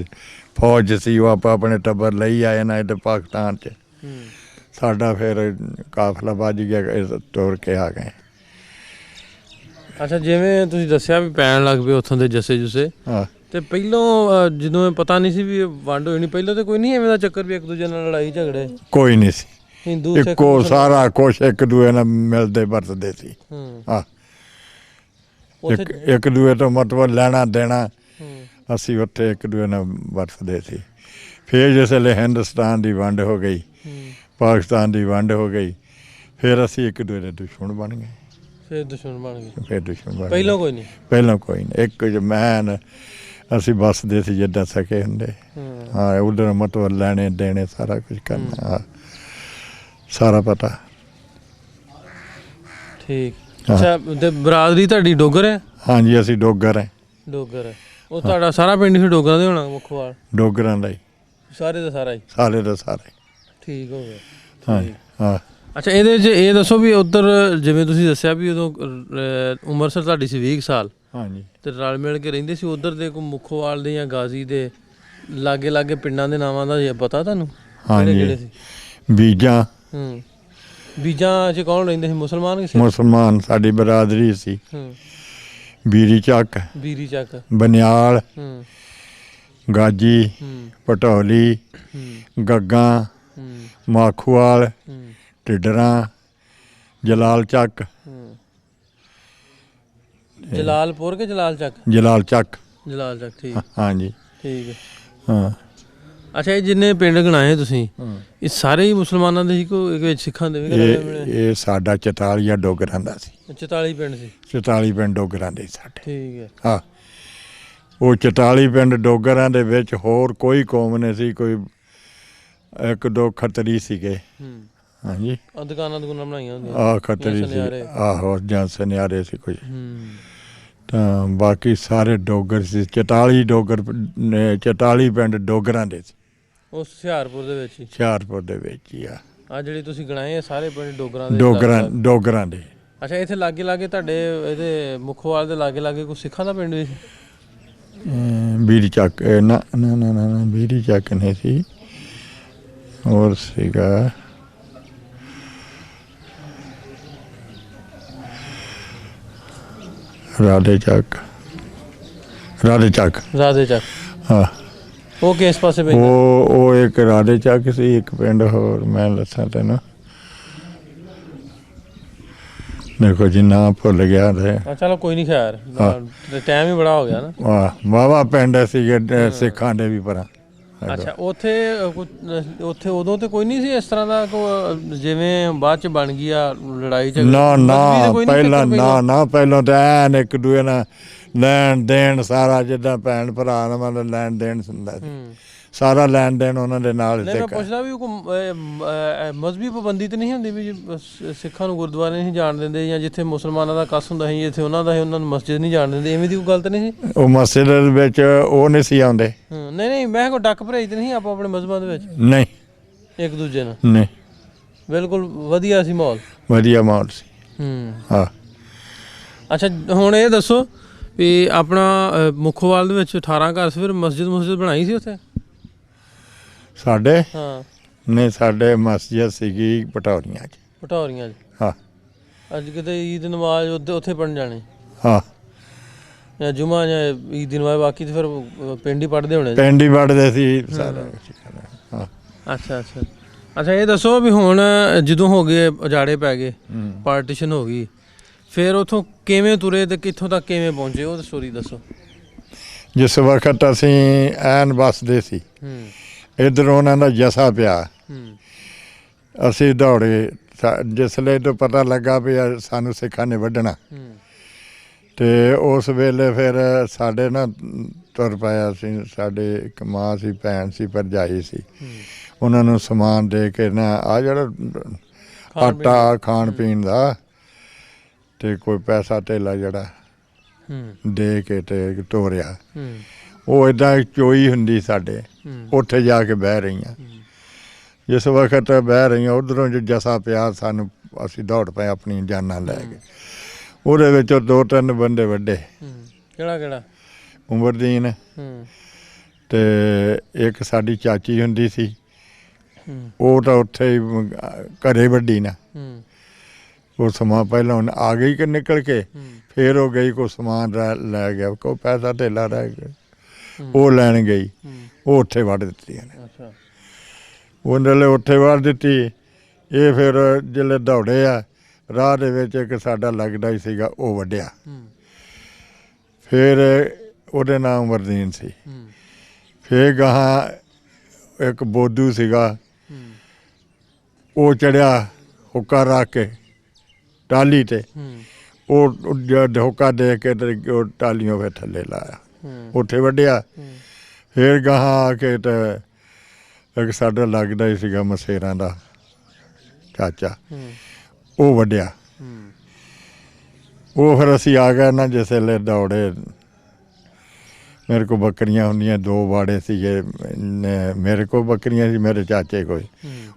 ਫੌਜ 'ਚ ਸੀ, ਉਹ ਆਪਾਂ ਆਪਣੇ ਟੱਬਰ ਲਈ ਆਏ ਨਾ ਇੱਧਰ ਪਾਕਿਸਤਾਨ 'ਚ। ਸਾਡਾ ਫਿਰ ਕਾਫਲਾ ਵੱਜ ਗਿਆ, ਤੁਰ ਕੇ ਆ ਗਏ। ਅੱਛਾ, ਜਿਵੇਂ ਤੁਸੀਂ ਦੱਸਿਆ ਵੀ ਪੈਣ ਲੱਗ ਪਏ ਉੱਥੋਂ ਦੇ ਜੱਸੇ ਜੁਸੇ, ਹਾਂ, ਤੇ ਪਹਿਲੋਂ ਜਦੋਂ ਪਤਾ ਨਹੀਂ ਸੀ ਵੀ ਇਹ ਵੰਡ ਹੋਣੀ, ਪਹਿਲਾਂ ਤਾਂ ਕੋਈ ਨਹੀਂ ਐਵੇਂ ਦਾ ਚੱਕਰ ਵੀ ਇੱਕ ਦੂਜੇ ਨਾਲ ਲੜਾਈ ਝਗੜੇ? ਕੋਈ ਨਹੀਂ ਸੀ, ਹਿੰਦੂ ਸਿੱਖ ਇੱਕੋ ਸਾਰਾ ਕੁਛ ਇੱਕ ਦੂਏ ਨਾਲ ਮਿਲਦੇ ਵਰਤਦੇ ਸੀ। ਹਾਂ, ਉੱਥੇ ਇੱਕ ਦੂਏ ਤੋਂ ਮਤਲਬ ਲੈਣਾ ਦੇਣਾ ਹੂੰ, ਅਸੀਂ ਉੱਥੇ ਇੱਕ ਦੂਏ ਨਾਲ ਵਰਤਦੇ ਸੀ। ਫਿਰ ਜਿਸ ਵੇਲੇ ਹਿੰਦੁਸਤਾਨ ਦੀ ਵੰਡ ਹੋ ਗਈ, ਪਾਕਿਸਤਾਨ ਦੀ ਵੰਡ ਹੋ ਗਈ, ਫਿਰ ਅਸੀਂ ਇੱਕ ਦੂਏ ਦੇ ਦੁਸ਼ਮਣ ਬਣ ਗਏ। ਫਿਰ ਦੁਸ਼ਮਣ ਬਣ ਗਏ? ਫਿਰ ਦੁਸ਼ਮਣ ਬਣ ਗਏ। ਪਹਿਲਾਂ ਕੋਈ ਨਹੀਂ? ਪਹਿਲਾਂ ਕੋਈ ਨਹੀਂ, ਇੱਕ ਜਮੈਨ ਅਸੀਂ ਵੱਸਦੇ ਸੀ ਜਿੱਦਾਂ ਸਕੇ ਹੁੰਦੇ। ਹਾਂ, ਉਧਰ ਮਤਲਬ ਲੈਣੇ ਦੇਣੇ ਸਾਰਾ ਕੁਝ ਕਰਨਾ। ਹਾਂ, ਸਾਰਾ ਪਤਾ। ਠੀਕ। ਅੱਛਾ, ਤੇ ਬਰਾਦਰੀ ਤੁਹਾਡੀ ਡੋਗਰ ਹੈ? ਹਾਂਜੀ, ਅਸੀਂ ਡੋਗਰ ਹੈ। ਡੋਗਰ ਹੈ। ਉਹ ਤੁਹਾਡਾ ਸਾਰਾ ਪਿੰਡ ਫਿਰ ਡੋਗਰਾਂ ਦੇ ਹੋਣਾ, ਮੁੱਖਵਾਲ? ਡੋਗਰਾਂ ਦਾ ਹੀ ਸਾਰੇ ਦਾ ਸਾਰਾ ਹੀ? ਸਾਰੇ ਦਾ ਸਾਰੇ। ਠੀਕ ਹੋ ਗਿਆ। ਹਾਂ ਹਾਂ। ਅੱਛਾ, ਇਹਦੇ 'ਚ ਇਹ ਦੱਸੋ ਵੀ ਉੱਧਰ ਜਿਵੇਂ ਤੁਸੀਂ ਦੱਸਿਆ ਵੀ ਉਦੋਂ ਉਮਰ ਸਰ ਤੁਹਾਡੀ ਸੀ 20 ਸਾਲ, ਹਾਂਜੀ, ਤੇ ਰਲ ਮਿਲ ਕੇ ਰਹਿੰਦੇ ਸੀ। ਉੱਧਰ ਦੇ ਕੋਈ ਮੁੱਖੋਵਾਲ ਦੇ ਜਾਂ ਗਾਜ਼ੀ ਦੇ ਲਾਗੇ ਲਾਗੇ ਪਿੰਡਾਂ ਦੇ ਨਾਵਾਂ ਦਾ ਪਤਾ ਤੁਹਾਨੂੰ? ਕਿਹੜੇ ਸੀ? ਬੀਜਾਂ। ਬੀਜਾਂ 'ਚ ਕੌਣ ਰਹਿੰਦੇ ਸੀ, ਮੁਸਲਮਾਨ ਕਿ ਸਿੱਖ? ਮੁਸਲਮਾਨ ਸਾਡੀ ਬਰਾਦਰੀ ਸੀ। ਬੀਰੀ ਚੱਕ, ਬੀਰੀ ਚੱਕ, ਬਨਿਆਲ, ਗਾਜੀ, ਪਟੌਲੀ, ਗੱਗਾ, ਮਾਖੂਵਾਲ, ਢਿੱਡਰਾਂ, ਜਲਾਲ ਚੱਕ। ਜਲਾਲਪੁਰ ਕਿ ਜਲਾਲ ਚੱਕ? ਜਲਾਲ ਚੱਕ। ਜਲਾਲ ਚੱਕ, ਠੀਕ। ਹਾਂਜੀ, ਠੀਕ ਹੈ। ਹਾਂ। ਅੱਛਾ, ਇਹ ਜਿੰਨੇ ਪਿੰਡ ਗਣਾਏ ਤੁਸੀਂ, ਇਹ ਸਾਰੇ ਹੀ ਮੁਸਲਮਾਨਾਂ ਦੇ ਸੀ ਕੋਈ ਸਿੱਖਾਂ ਦੇ ਵੀ? ਇਹ ਸਾਡਾ 44 ਡੋਗਰਾਂ ਦਾ ਸੀ। 44 ਪਿੰਡ ਸੀ? 44 ਪਿੰਡ ਡੋਗਰਾਂ ਦੇ ਸਾਡੇ। ਠੀਕ ਹੈ। ਹਾਂ, ਉਹ 44 ਪਿੰਡ ਡੋਗਰਾਂ ਦੇ ਵਿੱਚ ਹੋਰ ਕੋਈ ਕੌਮ ਨਹੀਂ ਸੀ, ਕੋਈ ਇੱਕ ਦੋ ਖੱਤਰੀ ਸੀਗੇ। ਹਾਂਜੀ, ਦੁਕਾਨਾਂ ਬਣਾਈਆਂ ਹੁੰਦੀਆਂ? ਆਹ ਖੱਤਰੀ ਸੀ, ਆਹੋ, ਜਾਂ ਸੁਨਿਆਰੇ ਸੀ ਕੋਈ। ਤਾਂ ਬਾਕੀ ਸਾਰੇ ਡੋਗਰ ਸੀ। 44 ਡੋਗਰ, 44 ਪਿੰਡ ਡੋਗਰਾਂ ਦੇ ਸੀ। ਉਸ ਹੁਸ਼ਿਆਰਪੁਰ ਦੇ ਵਿੱਚ ਹੀ? ਹੁਸ਼ਿਆਰਪੁਰ ਦੇ ਵਿੱਚ ਹੀ ਆ। ਆ ਜਿਹੜੇ ਤੁਸੀਂ ਗਣਾਏ ਆ ਸਾਰੇ ਪਿੰਡ ਡੋਗਰਾਂ ਦੇ? ਡੋਗਰਾਂ ਦੇ। ਅੱਛਾ, ਇੱਥੇ ਲਾਗੇ ਲਾਗੇ ਤੁਹਾਡੇ ਇਹਦੇ ਮੁੱਖਵਾਲ ਦੇ ਲਾਗੇ ਲਾਗੇ ਕੋਈ ਸਿੱਖਾਂ ਦਾ ਪਿੰਡ ਵੀ ਸੀ? ਬੀਰੀ ਚੱਕ, ਨਾ ਨਾ ਨਾ ਨਾ, ਬੀਰੀ ਚੱਕ ਨਹੀਂ ਸੀ, ਹੋਰ ਸੀਗਾ ਰਾਧੇ ਚੱਕ। ਰਾਧੇ ਚੱਕ, ਰਾਧੇ ਚੱਕ। ਹਾਂ। ਉਹ ਕਿਸ ਪਾਸੇ ਪੈਂਦਾ? ਉਹ ਇੱਕ ਰਾਧੇ ਚੱਕ ਸੀ, ਇੱਕ ਪਿੰਡ ਹੋਰ ਮੈਂ ਦੱਸਾਂ ਤੈਨੂੰ, ਦੇਖੋ ਜੀ ਨਾਂ ਭੁੱਲ ਗਿਆ ਤੇ। ਚਲੋ ਕੋਈ ਨਹੀਂ, ਖੈਰ ਟਾਈਮ ਹੀ ਬੜਾ ਹੋ ਗਿਆ ਨਾ। ਵਾਹਵਾ ਪਿੰਡ ਸੀਗੇ ਸਿੱਖਾਂ ਦੇ ਵੀ ਪਰਾਂ। ਅੱਛਾ, ਉੱਥੇ ਉਦੋਂ ਤੇ ਕੋਈ ਨਹੀਂ ਸੀ ਇਸ ਤਰ੍ਹਾਂ ਦਾ ਜਿਵੇਂ ਬਾਅਦ ਚ ਬਣ ਗਈ ਆ ਲੜਾਈ ਝਗੜਾ? ਨਾ ਨਾ, ਪਹਿਲਾਂ ਨਾ ਪਹਿਲਾਂ ਤਾਂ ਐਨ ਇੱਕ ਦੂਏ ਨਾਲ ਲੈਣ ਦੇਣ ਸਾਰਾ, ਜਿੱਦਾਂ ਭੈਣ ਭਰਾ ਨਾਲ ਮਤਲਬ ਲੈਣ ਦੇਣ ਹੁੰਦਾ ਸੀ, ਸਾਰਾ ਲੈਣ ਦੇਣ ਉਹਨਾਂ ਦੇ ਨਾਲ। ਮੈਂ ਪੁੱਛਦਾ ਵੀ ਮਜ਼ਹਬੀ ਪਾਬੰਦੀ ਤੇ ਨਹੀਂ ਹੁੰਦੀ ਵੀ ਸਿੱਖਾਂ ਨੂੰ ਗੁਰਦੁਆਰੇ ਨਹੀਂ ਜਾਣ ਦਿੰਦੇ, ਜਾਂ ਜਿੱਥੇ ਮੁਸਲਮਾਨਾਂ ਦਾ ਕੱਸ ਹੁੰਦਾ ਸੀ ਜਿੱਥੇ ਉਹਨਾਂ ਦਾ ਸੀ ਉਹਨਾਂ ਨੂੰ ਮਸਜਿਦ ਨਹੀਂ ਜਾਣ ਦਿੰਦੇ, ਐਵੇਂ ਦੀ ਕੋਈ ਗੱਲ ਤਾਂ ਨਹੀਂ ਸੀ? ਉਹ ਮਸਜਿਦ ਵਿੱਚ ਉਹ ਨਹੀਂ ਸੀ ਆਉਂਦੇ। ਨਹੀਂ ਨਹੀਂ, ਮੈਂ ਕੋਈ ਡੱਕ ਭਰੇਜ ਤੇ ਨਹੀਂ ਆਪੋ ਆਪਣੇ ਮਜ਼ਹਬਾਂ ਦੇ ਵਿੱਚ? ਨਹੀਂ, ਇੱਕ ਦੂਜੇ ਨਾਲ? ਨਹੀਂ, ਬਿਲਕੁਲ ਵਧੀਆ ਸੀ ਮਾਹੌਲ? ਵਧੀਆ ਮਾਹੌਲ ਸੀ। ਹਾਂ। ਅੱਛਾ, ਹੁਣ ਇਹ ਦੱਸੋ ਵੀ ਆਪਣਾ ਮੁੱਖੋਵਾਲ ਦੇ ਵਿੱਚ 18 ਘਰ ਸੀ, ਫਿਰ ਮਸਜਿਦ ਬਣਾਈ ਸੀ ਉੱਥੇ ਸਾਡੇ? ਹਾਂ। ਨਹੀਂ, ਸਾਡੇ ਮਸਜਿਦ ਸੀਗੀ ਪਟੌਰੀਆਂ 'ਚ। ਪਟੌਰੀਆਂ 'ਚ? ਹਾਂ। ਅੱਜ ਕਿਤੇ ਈਦ ਨਮਾਜ਼ ਉੱਥੇ ਪੜ੍ਹਨ ਜਾਣੇ? ਹਾਂ। ਜਾਂ ਜੁਮਾ ਜਾਂ ਈਦ ਦੀ ਨਮਾਜ਼, ਬਾਕੀ ਤੇ ਫਿਰ ਪਿੰਡ ਹੀ ਪੜ੍ਹਦੇ ਹੋਣੇ? ਪਿੰਡ ਹੀ ਪੜ੍ਹਦੇ ਸੀ ਸਾਰਾ। ਹਾਂ। ਅੱਛਾ ਅੱਛਾ। ਅੱਛਾ, ਇਹ ਦੱਸੋ ਵੀ ਹੁਣ ਜਦੋਂ ਹੋ ਗਏ ਉਜਾੜੇ ਪੈ ਗਏ, ਪਾਰਟੀਸ਼ਨ ਹੋ ਗਈ, ਫਿਰ ਉੱਥੋਂ ਕਿਵੇਂ ਤੁਰੇ ਤੇ ਕਿੱਥੋਂ ਤੱਕ ਕਿਵੇਂ ਪਹੁੰਚੇ, ਉਹ ਸਟੋਰੀ ਦੱਸੋ। ਜਿਸ ਵਕਤ ਅਸੀਂ ਐਨ ਵੱਸਦੇ ਸੀ, ਇੱਧਰ ਉਹਨਾਂ ਦਾ ਜਸਾ ਪਿਆ, ਅਸੀਂ ਦੌੜੇ। ਜਿਸਲੇ ਤੋਂ ਪਤਾ ਲੱਗਾ ਵੀ ਸਾਨੂੰ ਸਿੱਖਾਂ ਨੇ ਵੱਢਣਾ, ਤੇ ਉਸ ਵੇਲੇ ਫਿਰ ਸਾਡੇ ਨਾ ਤੁਰ ਪਾਇਆ ਸੀ। ਸਾਡੇ ਇੱਕ ਮਾਂ ਸੀ, ਭੈਣ ਸੀ, ਭਰਜਾਈ ਸੀ, ਉਹਨਾਂ ਨੂੰ ਸਮਾਨ ਦੇ ਕੇ ਨਾ ਆ ਜਿਹੜਾ ਆਟਾ ਖਾਣ ਪੀਣ ਦਾ, ਤੇ ਕੋਈ ਪੈਸਾ ਧੇਲਾ ਜਿਹੜਾ ਦੇ ਕੇ ਤੇ ਤੋਰਿਆ। ਉਹ ਏਦਾਂ ਚੋਈ ਹੁੰਦੀ ਸਾਡੇ, ਉੱਥੇ ਜਾ ਕੇ ਬਹਿ ਰਹੀਆਂ। ਜਿਸ ਵਕਤ ਬਹਿ ਰਹੀਆਂ, ਉੱਧਰੋਂ ਜੋ ਜਸਾ ਪਿਆ ਸਾਨੂੰ, ਅਸੀਂ ਦੌੜ ਪਏ ਆਪਣੀ ਜਾਨਾਂ ਲੈ ਕੇ। ਉਹਦੇ ਵਿੱਚੋਂ 2-3 ਬੰਦੇ ਵੱਡੇ। ਕਿਹੜਾ? ਉਮਰਦੀਨ, ਤੇ ਇੱਕ ਸਾਡੀ ਚਾਚੀ ਹੁੰਦੀ ਸੀ, ਹੂੰ ਉਹ ਤਾਂ ਉੱਥੇ ਹੀ ਘਰੇ ਵੱਡੀ ਨਾ, ਹੂੰ ਉਹ ਸਮਾਂ ਪਹਿਲਾਂ ਹੁਣ ਆ ਗਈ ਕਿ ਨਿਕਲ ਕੇ ਹੂੰ ਫੇਰ ਉਹ ਗਈ, ਕੋਈ ਸਮਾਨ ਲੈ ਗਿਆ, ਕੋਈ ਪੈਸਾ ਧੇਲਾ ਰਹਿ ਗਿਆ, ਹੂੰ ਉਹ ਲੈਣ ਗਈ, ਹੂੰ ਉਹ ਉੱਥੇ ਵੱਢ ਦਿੱਤੀਆਂ ਨੇ। ਅੱਛਾ ਉਹਨੇ ਉੱਥੇ ਵੱਢ ਦਿੱਤੀ। ਇਹ ਫਿਰ ਜਿਹੜੇ ਦੌੜੇ ਆ ਰਾਹ ਦੇ ਵਿੱਚ ਇੱਕ ਸਾਡਾ ਲੱਗਦਾ ਹੀ ਸੀਗਾ, ਉਹ ਵੱਢਿਆ। ਹੂੰ ਫਿਰ ਉਹਦੇ ਨਾਮ ਵਰਦੀਨ ਸੀ। ਹੂੰ ਫਿਰ ਗਾਹਾਂ ਇੱਕ ਬੋਧੂ ਸੀਗਾ, ਹੂੰ ਉਹ ਚੜਿਆ ਹੁੱਕਾ ਰੱਖ ਕੇ ਟਾਹਲੀ ਤੇ, ਹੂੰ ਉਹ ਜਦ ਹੁੱਕਾ ਦੇ ਕੇ ਤੇ ਉਹ ਟਾਹਲੀਆਂ ਫਿਰ ਥੱਲੇ ਲਾਇਆ, ਹੂੰ ਉੱਥੇ ਵੱਢਿਆ। ਹੂੰ ਫਿਰ ਗਾਹਾਂ ਆ ਕੇ ਤੇ ਇੱਕ ਸਾਡਾ ਲੱਗਦਾ ਹੀ ਸੀਗਾ ਮਸੇਰਾਂ ਦਾ ਚਾਚਾ, ਹੂੰ ਉਹ ਵੱਢਿਆ। ਹੂੰ ਉਹ ਫਿਰ ਅਸੀਂ ਆ ਗਏ ਨਾ, ਜਿਸ ਵੇਲੇ ਦੌੜੇ। ਮੇਰੇ ਕੋਲ ਬੱਕਰੀਆਂ ਹੁੰਦੀਆਂ, 2 ਬਾੜੇ ਸੀਗੇ ਮੇਰੇ ਕੋਲ ਬੱਕਰੀਆਂ ਸੀ, ਮੇਰੇ ਚਾਚੇ ਕੋਲ,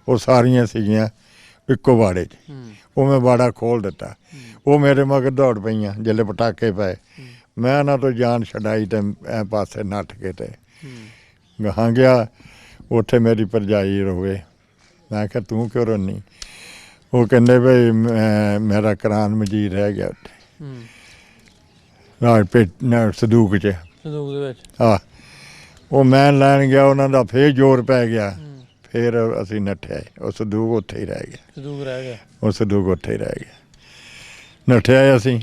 ਉਹ ਸਾਰੀਆਂ ਸੀਗੀਆਂ ਇੱਕੋ ਬਾੜੇ 'ਚ। ਉਹ ਮੈਂ ਬਾੜਾ ਖੋਲ੍ਹ ਦਿੱਤਾ, ਉਹ ਮੇਰੇ ਮਗਰ ਦੌੜ ਪਈਆਂ। ਜਿਹੜੇ ਪਟਾਕੇ ਪਏ, ਮੈਂ ਉਹਨਾਂ ਤੋਂ ਜਾਨ ਛਡਾਈ ਤੇ ਐ ਪਾਸੇ ਨੱਠ ਕੇ ਤੇ ਗਾਹਾਂ ਗਿਆ। ਉੱਥੇ ਮੇਰੀ ਭਰਜਾਈ ਰੋਵੇ। ਮੈਂ ਕਿਹਾ ਤੂੰ ਕਿਉਂ ਰੋਨੀ? ਉਹ ਕਹਿੰਦੇ ਬਈ ਮੇਰਾ ਕੁਰਾਨ ਮਜੀਦ ਰਹਿ ਗਿਆ ਉੱਥੇ ਰਾਜਪੇਟ ਸੰਦੂਕ 'ਚ। ਸੰਦੂਕ ਦੇ ਵਿੱਚ ਉਹ ਮੈਂ ਲੈਣ ਗਿਆ, ਉਹਨਾਂ ਦਾ ਫੇਰ ਜ਼ੋਰ ਪੈ ਗਿਆ। ਫਿਰ ਅਸੀਂ ਨੱਠਿਆ, ਉਹ ਸੰਦੂਕ ਉੱਥੇ ਹੀ ਰਹਿ ਗਿਆ। ਸੰਦੂਕ ਰਹਿ ਗਿਆ, ਉਹ ਸੰਦੂਕ ਉੱਥੇ ਹੀ ਰਹਿ ਗਿਆ। ਨੱਠਿਆ ਅਸੀਂ।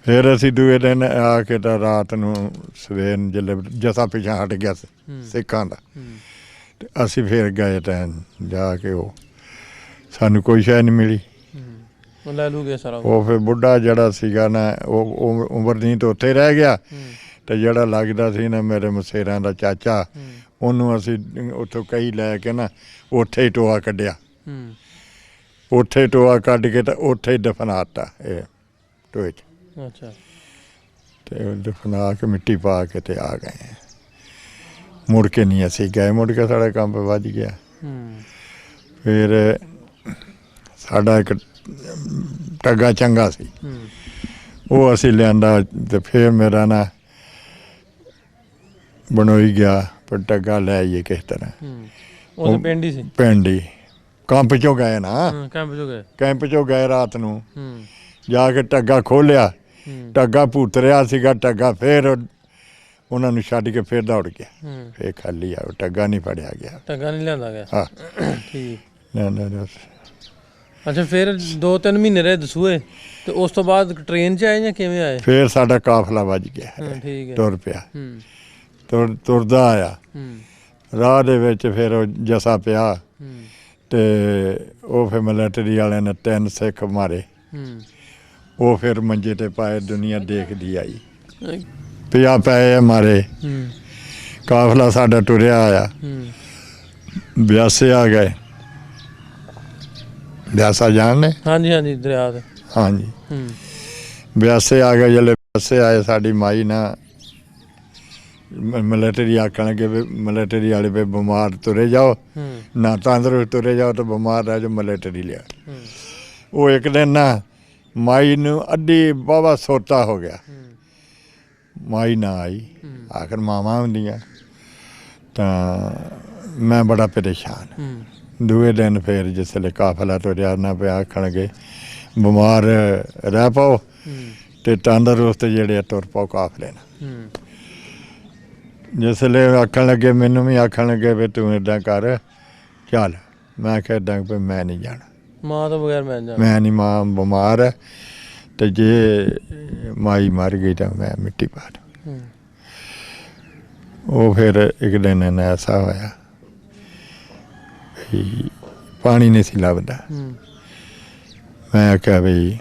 ਫਿਰ ਅਸੀਂ ਦੂਏ ਦਿਨ ਆ ਕੇ ਤਾਂ ਰਾਤ ਨੂੰ ਸਵੇਰ ਨੂੰ ਜਦੋਂ ਜਸਾ ਪਿਛਾ ਹਟ ਗਿਆ ਸਿੱਖਾਂ ਦਾ, ਤੇ ਅਸੀਂ ਫਿਰ ਗਏ ਤਾਂ ਜਾ ਕੇ ਉਹ ਸਾਨੂੰ ਕੋਈ ਸ਼ੈ ਨਹੀਂ ਮਿਲੀ। ਉਹ ਲੈ ਲੂ ਗਿਆ ਸਾਰਾ। ਉਹ ਫਿਰ ਬੁੱਢਾ ਜਿਹੜਾ ਸੀਗਾ ਨਾ, ਉਹ ਉਮਰਦੀਨ ਤੋਂ ਉੱਥੇ ਰਹਿ ਗਿਆ। ਤੇ ਜਿਹੜਾ ਲੱਗਦਾ ਸੀ ਨਾ ਮੇਰੇ ਮਸੇਰਾਂ ਦਾ ਚਾਚਾ, ਉਹਨੂੰ ਅਸੀਂ ਉੱਥੋਂ ਕਈ ਲੈ ਕੇ ਨਾ ਉੱਥੇ ਹੀ ਟੋਆ ਕੱਢਿਆ। ਉੱਥੇ ਟੋਆ ਕੱਢ ਕੇ ਤਾਂ ਉੱਥੇ ਹੀ ਦਫਨਾਤਾ ਇਹ ਟੋਏ 'ਚ। ਅੱਛਾ। ਤੇ ਦਫਨਾ ਕੇ ਮਿੱਟੀ ਪਾ ਕੇ ਤੇ ਆ ਗਏ। ਮੁੜ ਕੇ ਨਹੀਂ ਅਸੀਂ ਗਏ, ਮੁੜ ਕੇ ਸਾਡਾ ਕੰਮ ਵੱਜ ਗਿਆ। ਫਿਰ ਸਾਡਾ ਇੱਕ ਟੱਗਾ ਚੰਗਾ ਸੀ, ਉਹ ਅਸੀਂ ਲਿਆਂਦਾ। ਤੇ ਫਿਰ ਮੇਰਾ ਨਾ ਬਣੋਈ ਗਿਆ, ਪਰ ਟੱਗਾ ਲੈ ਆਈਏ ਕਿਸ ਤਰ੍ਹਾਂ। ਉਹ ਤਾਂ ਪਿੰਡ ਹੀ ਸੀ। ਪਿੰਡ ਹੀ ਕੈਂਪ 'ਚੋਂ ਗਏ ਨਾ, ਕੈਂਪ 'ਚੋਂ ਗਏ। ਕੈਂਪ 'ਚੋਂ ਗਏ ਰਾਤ ਨੂੰ, ਜਾ ਕੇ ਟੱਗਾ ਖੋਲ੍ਹਿਆ। ਟੱਗਾ ਭੂਤ ਰਿਹਾ ਸੀਗਾ। ਟੱਗਾ ਫਿਰ ਉਹਨਾਂ ਨੂੰ ਛੱਡ ਕੇ ਫਿਰ ਦੌੜ ਗਿਆ। ਫਿਰ ਖਾਲੀ ਆ, ਟੱਗਾ ਨਹੀਂ ਫੜਿਆ ਗਿਆ। ਟੱਗਾ ਨਹੀਂ ਲਿਆਂਦਾ ਗਿਆ। ਹਾਂ ਠੀਕ। ਨਾ ਅੱਛਾ, ਫਿਰ 2-3 ਮਹੀਨੇ ਰਹੇ ਦਸੂਏ, ਤੇ ਉਸ ਤੋਂ ਬਾਅਦ ਟ੍ਰੇਨ 'ਚ ਆਏ ਜਾਂ ਕਿਵੇਂ ਆਏ? ਫਿਰ ਸਾਡਾ ਕਾਫਲਾ ਵੱਜ ਗਿਆ, ਠੀਕ ਹੈ। ਤੁਰ ਪਿਆ। ਤੁਰਦਾ ਆਇਆ ਰਾਹ ਦੇ ਵਿੱਚ। ਫਿਰ ਉਹ ਜਸਾ ਪਿਆ, ਤੇ ਉਹ ਫਿਰ ਮਿਲਟਰੀ ਵਾਲਿਆਂ ਨੇ 3 ਸਿੱਖ ਮਾਰੇ। ਉਹ ਫਿਰ ਮੰਜੇ ਤੇ ਪਾਏ, ਦੁਨੀਆ ਦੇਖਦੀ ਆਈ। 50 ਪਏ ਮਾਰੇ। ਕਾਫਲਾ ਸਾਡਾ ਟੁਰਿਆ ਆਇਆ। ਬਿਆਸੇ ਆ ਗਏ। ਬਿਆਸਾ ਜਾਣਦੇ? ਹਾਂਜੀ ਹਾਂਜੀ, ਦਰਿਆ ਤੇ। ਹਾਂਜੀ, ਬਿਆਸੇ ਆ ਗਏ। ਜਿਹੜੇ ਬਿਆਸੇ ਆਏ, ਸਾਡੀ ਮਾਈ ਨਾ ਮਿਲਟਰੀ ਆਖਣ ਲੱਗੇ ਵੀ ਮਿਲਟਰੀ ਵਾਲੇ ਵੀ ਬਿਮਾਰ ਤੁਰੇ ਜਾਓ, ਨਾ ਤੰਦਰੁਸਤ ਤੁਰੇ ਜਾਓ, ਤਾਂ ਬਿਮਾਰ ਰਹਿ ਜਾਓ, ਮਿਲਟਰੀ ਲਿਆ। ਉਹ ਇੱਕ ਦਿਨ ਨਾ ਮਾਈ ਨੂੰ ਅੱਧੀ ਵਾਹਵਾ ਸੋਤਾ ਹੋ ਗਿਆ, ਮਾਈ ਨਾ ਆਈ। ਆਖਰ ਮਾਵਾਂ ਹੁੰਦੀਆਂ। ਤਾਂ ਮੈਂ ਬੜਾ ਪਰੇਸ਼ਾਨ। ਦੂਏ ਦਿਨ ਫਿਰ ਜਿਸ ਵੇਲੇ ਕਾਫਲਾ ਤੁਰਿਆ ਨਾ ਪਿਆ, ਆਖਣਗੇ ਬਿਮਾਰ ਰਹਿ ਪਾਓ ਤੇ ਤੰਦਰੁਸਤ ਜਿਹੜੇ ਤੁਰ ਪਾਓ ਕਾਫਲੇ ਨਾਲ। ਜਿਸ ਵੇਲੇ ਆਖਣ ਲੱਗੇ, ਮੈਨੂੰ ਵੀ ਆਖਣ ਲੱਗੇ ਵੀ ਤੂੰ ਇੱਦਾਂ ਕਰ ਚੱਲ। ਮੈਂ ਕਿਹਾ ਇੱਦਾਂ ਵੀ ਮੈਂ ਨਹੀਂ ਜਾਣਾ, ਮਾਂ ਤੋਂ ਬਗੈਰ ਮੈਂ ਜਾਣਾ। ਮੈਂ ਨਹੀਂ, ਮਾਂ ਬਿਮਾਰ ਹੈ, ਤੇ ਜੇ ਮਾਈ ਮਰ ਗਈ ਤਾਂ ਮੈਂ ਮਿੱਟੀ ਪਾ ਦੂੰ। ਉਹ ਫਿਰ ਇੱਕ ਦਿਨ ਐਸਾ ਹੋਇਆ, ਪਾਣੀ ਨਹੀਂ ਸੀ ਲੱਭਦਾ। ਮੈਂ ਆਖਿਆ ਵੀ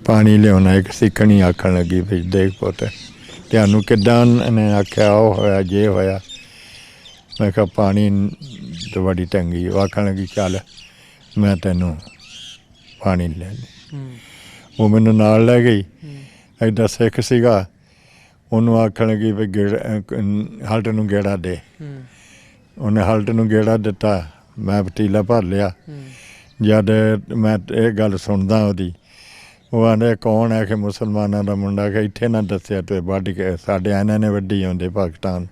ਪਾਣੀ ਲਿਆਉਣਾ। ਇੱਕ ਸਿੱਖਣੀ ਆਖਣ ਲੱਗੀ ਵੀ ਦੇਖ ਪੁੱਤ, ਤੁਹਾਨੂੰ ਕਿੱਦਾਂ? ਨੇ ਆਖਿਆ ਉਹ ਹੋਇਆ, ਜੇ ਹੋਇਆ। ਮੈਂ ਕਿਹਾ ਪਾਣੀ ਤੋਂ ਬੜੀ ਤੰਗੀ। ਉਹ ਆਖਣ ਲੱਗੀ ਚੱਲ ਮੈਂ ਤੈਨੂੰ ਪਾਣੀ ਲੈ ਲਈ। ਉਹ ਮੈਨੂੰ ਨਾਲ ਲੈ ਗਈ। ਇੱਦਾਂ ਸਿੱਖ ਸੀਗਾ, ਉਹਨੂੰ ਆਖਣ ਲੱਗੀ ਵੀ ਹਲਟ ਨੂੰ ਗੇੜਾ ਦੇ। ਉਹਨੇ ਹਲਟ ਨੂੰ ਗੇੜਾ ਦਿੱਤਾ। ਮੈਂ ਪਤੀਲਾ ਭਰ ਲਿਆ। ਜਦ ਮੈਂ ਇਹ ਗੱਲ ਸੁਣਦਾ ਉਹਦੀ, ਉਹ ਆਂਦੇ ਕੌਣ ਹੈ ਕਿ ਮੁਸਲਮਾਨਾਂ ਦਾ ਮੁੰਡਾ ਕਿ ਇੱਥੇ ਨਾ ਦੱਸਿਆ ਤੇ ਵੱਢ ਕੇ ਸਾਡੇ ਇਹਨਾਂ ਨੇ ਵੱਢੀ ਆਉਂਦੇ ਪਾਕਿਸਤਾਨ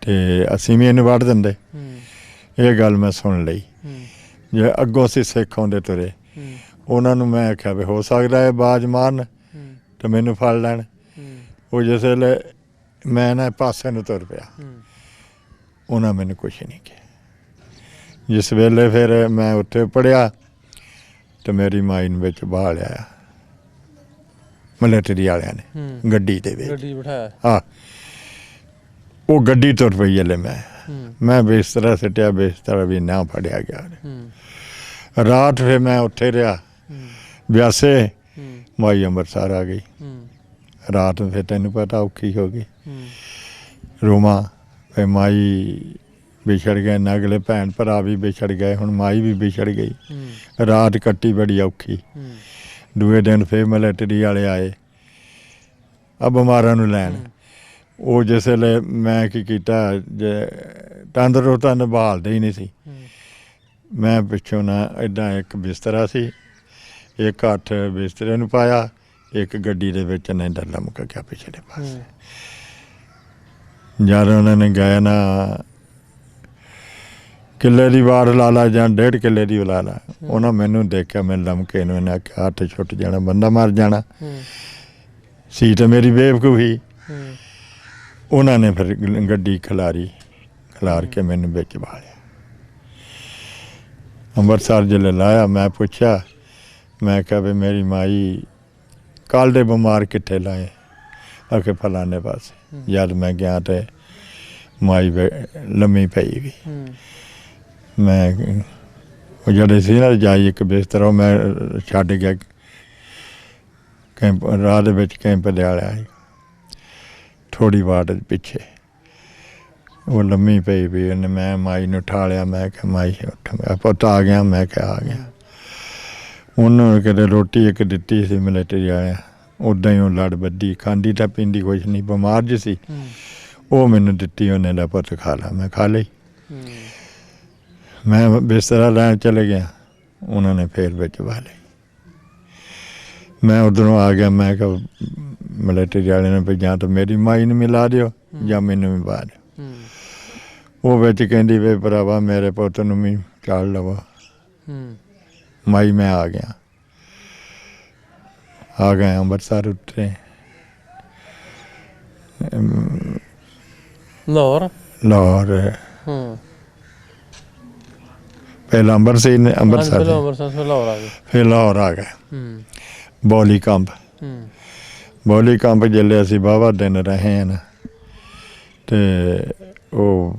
ਤੇ ਅਸੀਂ ਵੀ ਇਹਨੂੰ ਵੱਢ ਦਿੰਦੇ। ਇਹ ਗੱਲ ਮੈਂ ਸੁਣ ਲਈ। ਜੇ ਅੱਗੋਂ ਅਸੀਂ ਸਿੱਖ ਆਉਂਦੇ ਤੁਰੇ ਉਹਨਾਂ ਨੂੰ ਮੈਂ ਆਖਿਆ ਵੀ ਹੋ ਸਕਦਾ ਹੈ ਬਾਜ਼ ਮਾਰਨ ਤੇ ਮੈਨੂੰ ਫੜ ਲੈਣ। ਉਹ ਜਿਸ ਵੇਲੇ ਮੈਂ ਨਾ ਪਾਸੇ ਨੂੰ ਤੁਰ ਪਿਆ ਉਹਨਾਂ ਮੈਨੂੰ ਕੁਛ ਨਹੀਂ ਕਿਹਾ। ਜਿਸ ਵੇਲੇ ਫਿਰ ਮੈਂ ਉੱਥੇ ਪੜ੍ਹਿਆ ਤੇ ਮੇਰੀ ਮਾਈ ਨੂੰ ਵਿੱਚ ਬਾਹ ਲਿਆ ਮਿਲਟਰੀ ਵਾਲਿਆਂ ਨੇ ਗੱਡੀ ਦੇ ਵਿੱਚ ਬਿਠਾਇਆ। ਹਾਂ ਉਹ ਗੱਡੀ ਤੁਰ ਪਈ ਜਲੇ ਮੈਂ ਬਿਸਤਰਾ ਸਿੱਟਿਆ ਬਿਸਤਰਾ ਵੀ ਨਾ ਫੜਿਆ ਗਿਆ। ਰਾਤ ਫਿਰ ਮੈਂ ਉੱਥੇ ਰਿਹਾ ਬਿਆਸੇ ਮਾਈ ਅੰਮ੍ਰਿਤਸਰ ਆ ਗਈ। ਰਾਤ ਨੂੰ ਫਿਰ ਤੈਨੂੰ ਪਤਾ ਔਖੀ ਹੋ ਗਈ ਰੋਮਾ ਫਿਰ ਮਾਈ ਵਿਛੜ ਗਏ ਨਾ ਅਗਲੇ ਭੈਣ ਭਰਾ ਵੀ ਵਿਛੜ ਗਏ ਹੁਣ ਮਾਈ ਵੀ ਵਿਛੜ ਗਈ। ਰਾਤ ਕੱਟੀ ਬੜੀ ਔਖੀ। ਦੂਏ ਦਿਨ ਫਿਰ ਮਿਲਟਰੀ ਵਾਲੇ ਆਏ ਆ ਬਿਮਾਰਾਂ ਨੂੰ ਲੈਣ। ਉਹ ਜਿਸ ਵੇਲੇ ਮੈਂ ਕੀ ਕੀਤਾ ਜੇ ਤੰਦਰੁਸਤਾਂ ਨਿਭਾਲਦੇ ਹੀ ਨਹੀਂ ਸੀ। ਮੈਂ ਪਿੱਛੋਂ ਨਾ ਇੱਦਾਂ ਇੱਕ ਬਿਸਤਰਾ ਸੀ ਇੱਕ ਹੱਥ ਬਿਸਤਰੇ ਨੂੰ ਪਾਇਆ ਇੱਕ ਗੱਡੀ ਦੇ ਵਿੱਚ ਨੇ ਲਮਕ ਗਿਆ ਪਿਛਲੇ ਪਾਸੇ। ਜਦ ਉਹਨਾਂ ਨੇ ਗਏ ਨਾ ਕਿੱਲੇ ਦੀ ਵਾਰ ਲਾ ਲਾ ਜਾਂ 1.5 ਕਿੱਲੇ ਦੀ ਲਾ ਲਾ ਉਹਨਾਂ ਮੈਨੂੰ ਦੇਖਿਆ ਮੈਂ ਲਮਕੇ ਨੂੰ ਇਹਨੇ ਆਖਿਆ ਹੱਥ ਛੁੱਟ ਜਾਣਾ ਬੰਦਾ ਮਰ ਜਾਣਾ ਸੀ ਤੇ ਮੇਰੀ ਬੇਵਕੂਫੀ। ਉਹਨਾਂ ਨੇ ਫਿਰ ਗੱਡੀ ਖਿਲਾਰ ਕੇ ਮੈਨੂੰ ਵਿੱਚ ਵਾਲਿਆ। ਅੰਮ੍ਰਿਤਸਰ ਜਿਲੇ ਲਾਇਆ ਮੈਂ ਪੁੱਛਿਆ ਮੈਂ ਕਿਹਾ ਵੀ ਮੇਰੀ ਮਾਈ ਕੱਲ੍ਹ ਦੇ ਬਿਮਾਰ ਕਿੱਥੇ ਲਾਏ ਆਖੇ ਫਲਾਣੇ ਪਾਸੇ। ਜਦ ਮੈਂ ਗਿਆ ਤੇ ਮਾਈ ਲੰਮੀ ਪਈ ਵੀ। ਮੈਂ ਉਹ ਜਿਹੜੇ ਸੀ ਨਾ ਜਾਈ ਇੱਕ ਬਿਸਤਰਾ ਮੈਂ ਛੱਡ ਗਿਆ ਕੈਂਪ ਰਾਹ ਦੇ ਵਿੱਚ ਕੈਂਪ ਲਿਆ ਲਿਆ ਥੋੜ੍ਹੀ ਵਾਟ ਪਿੱਛੇ ਉਹ ਲੰਮੀ ਪਈ ਵੀ ਉਹਨੇ ਮੈਂ ਮਾਈ ਨੂੰ ਉਠਾ ਮੈਂ ਕਿਹਾ ਮਾਈ ਉੱਠ ਪੁੱਤ ਆ ਗਿਆ ਮੈਂ ਕਿਹਾ ਆ ਗਿਆ। ਉਹਨੂੰ ਕਿਤੇ ਰੋਟੀ ਇੱਕ ਦਿੱਤੀ ਸੀ ਮਿਲਟਰੀ ਵਾਲਿਆਂ ਉੱਦਾਂ ਹੀ ਉਹ ਲੜ ਬੱਧੀ ਖਾਂਦੀ ਤਾਂ ਪੀਂਦੀ ਕੁਛ ਨਹੀਂ ਬਿਮਾਰ ਜਿਹੀ ਸੀ ਉਹ ਮੈਨੂੰ ਦਿੱਤੀ ਉਹਨੇ ਲੈ ਪੁੱਤ ਖਾ ਲਾ ਮੈਂ ਖਾ ਲਈ। ਮੈਂ ਬਿਸਤਰਾ ਲੈਣ ਚਲੇ ਗਿਆ ਉਹਨਾਂ ਨੇ ਫੇਰ ਵਿੱਚ ਵਾ ਲਈ। ਮੈਂ ਉੱਧਰੋਂ ਆ ਗਿਆ ਮੈਂ ਕਿਹਾ ਮਿਲਟਰੀ ਵਾਲੇ ਨੇ ਵੀ ਜਾਂ ਤਾਂ ਮੇਰੀ ਮਾਈ ਨੂੰ ਮਿਲਾ ਦਿਓ ਜਾਂ ਮੈਨੂੰ ਵੀ ਪਾ ਦਿਓ। ਉਹ ਵਿੱਚ ਕਹਿੰਦੀ ਵੇ ਭਰਾਵਾ ਮੇਰੇ ਪੁੱਤ ਨੂੰ ਵੀ ਚਾਲ ਲਵਾ ਮਾਈ ਮੈਂ ਆ ਗਿਆ ਅੰਮ੍ਰਿਤਸਰ ਉੱਤੇ ਲਾਹੌਰ ਪਹਿਲਾਂ ਅੰਮ੍ਰਿਤਸਰ ਫਿਰ ਲਾਹੌਰ ਆ ਗਏ ਬੌਲੀ ਕੰਪ ਜਿਲੇ ਅਸੀਂ ਵਾਹਵਾ ਦਿਨ ਰਹੇ ਹਨ ਤੇ ਉਹ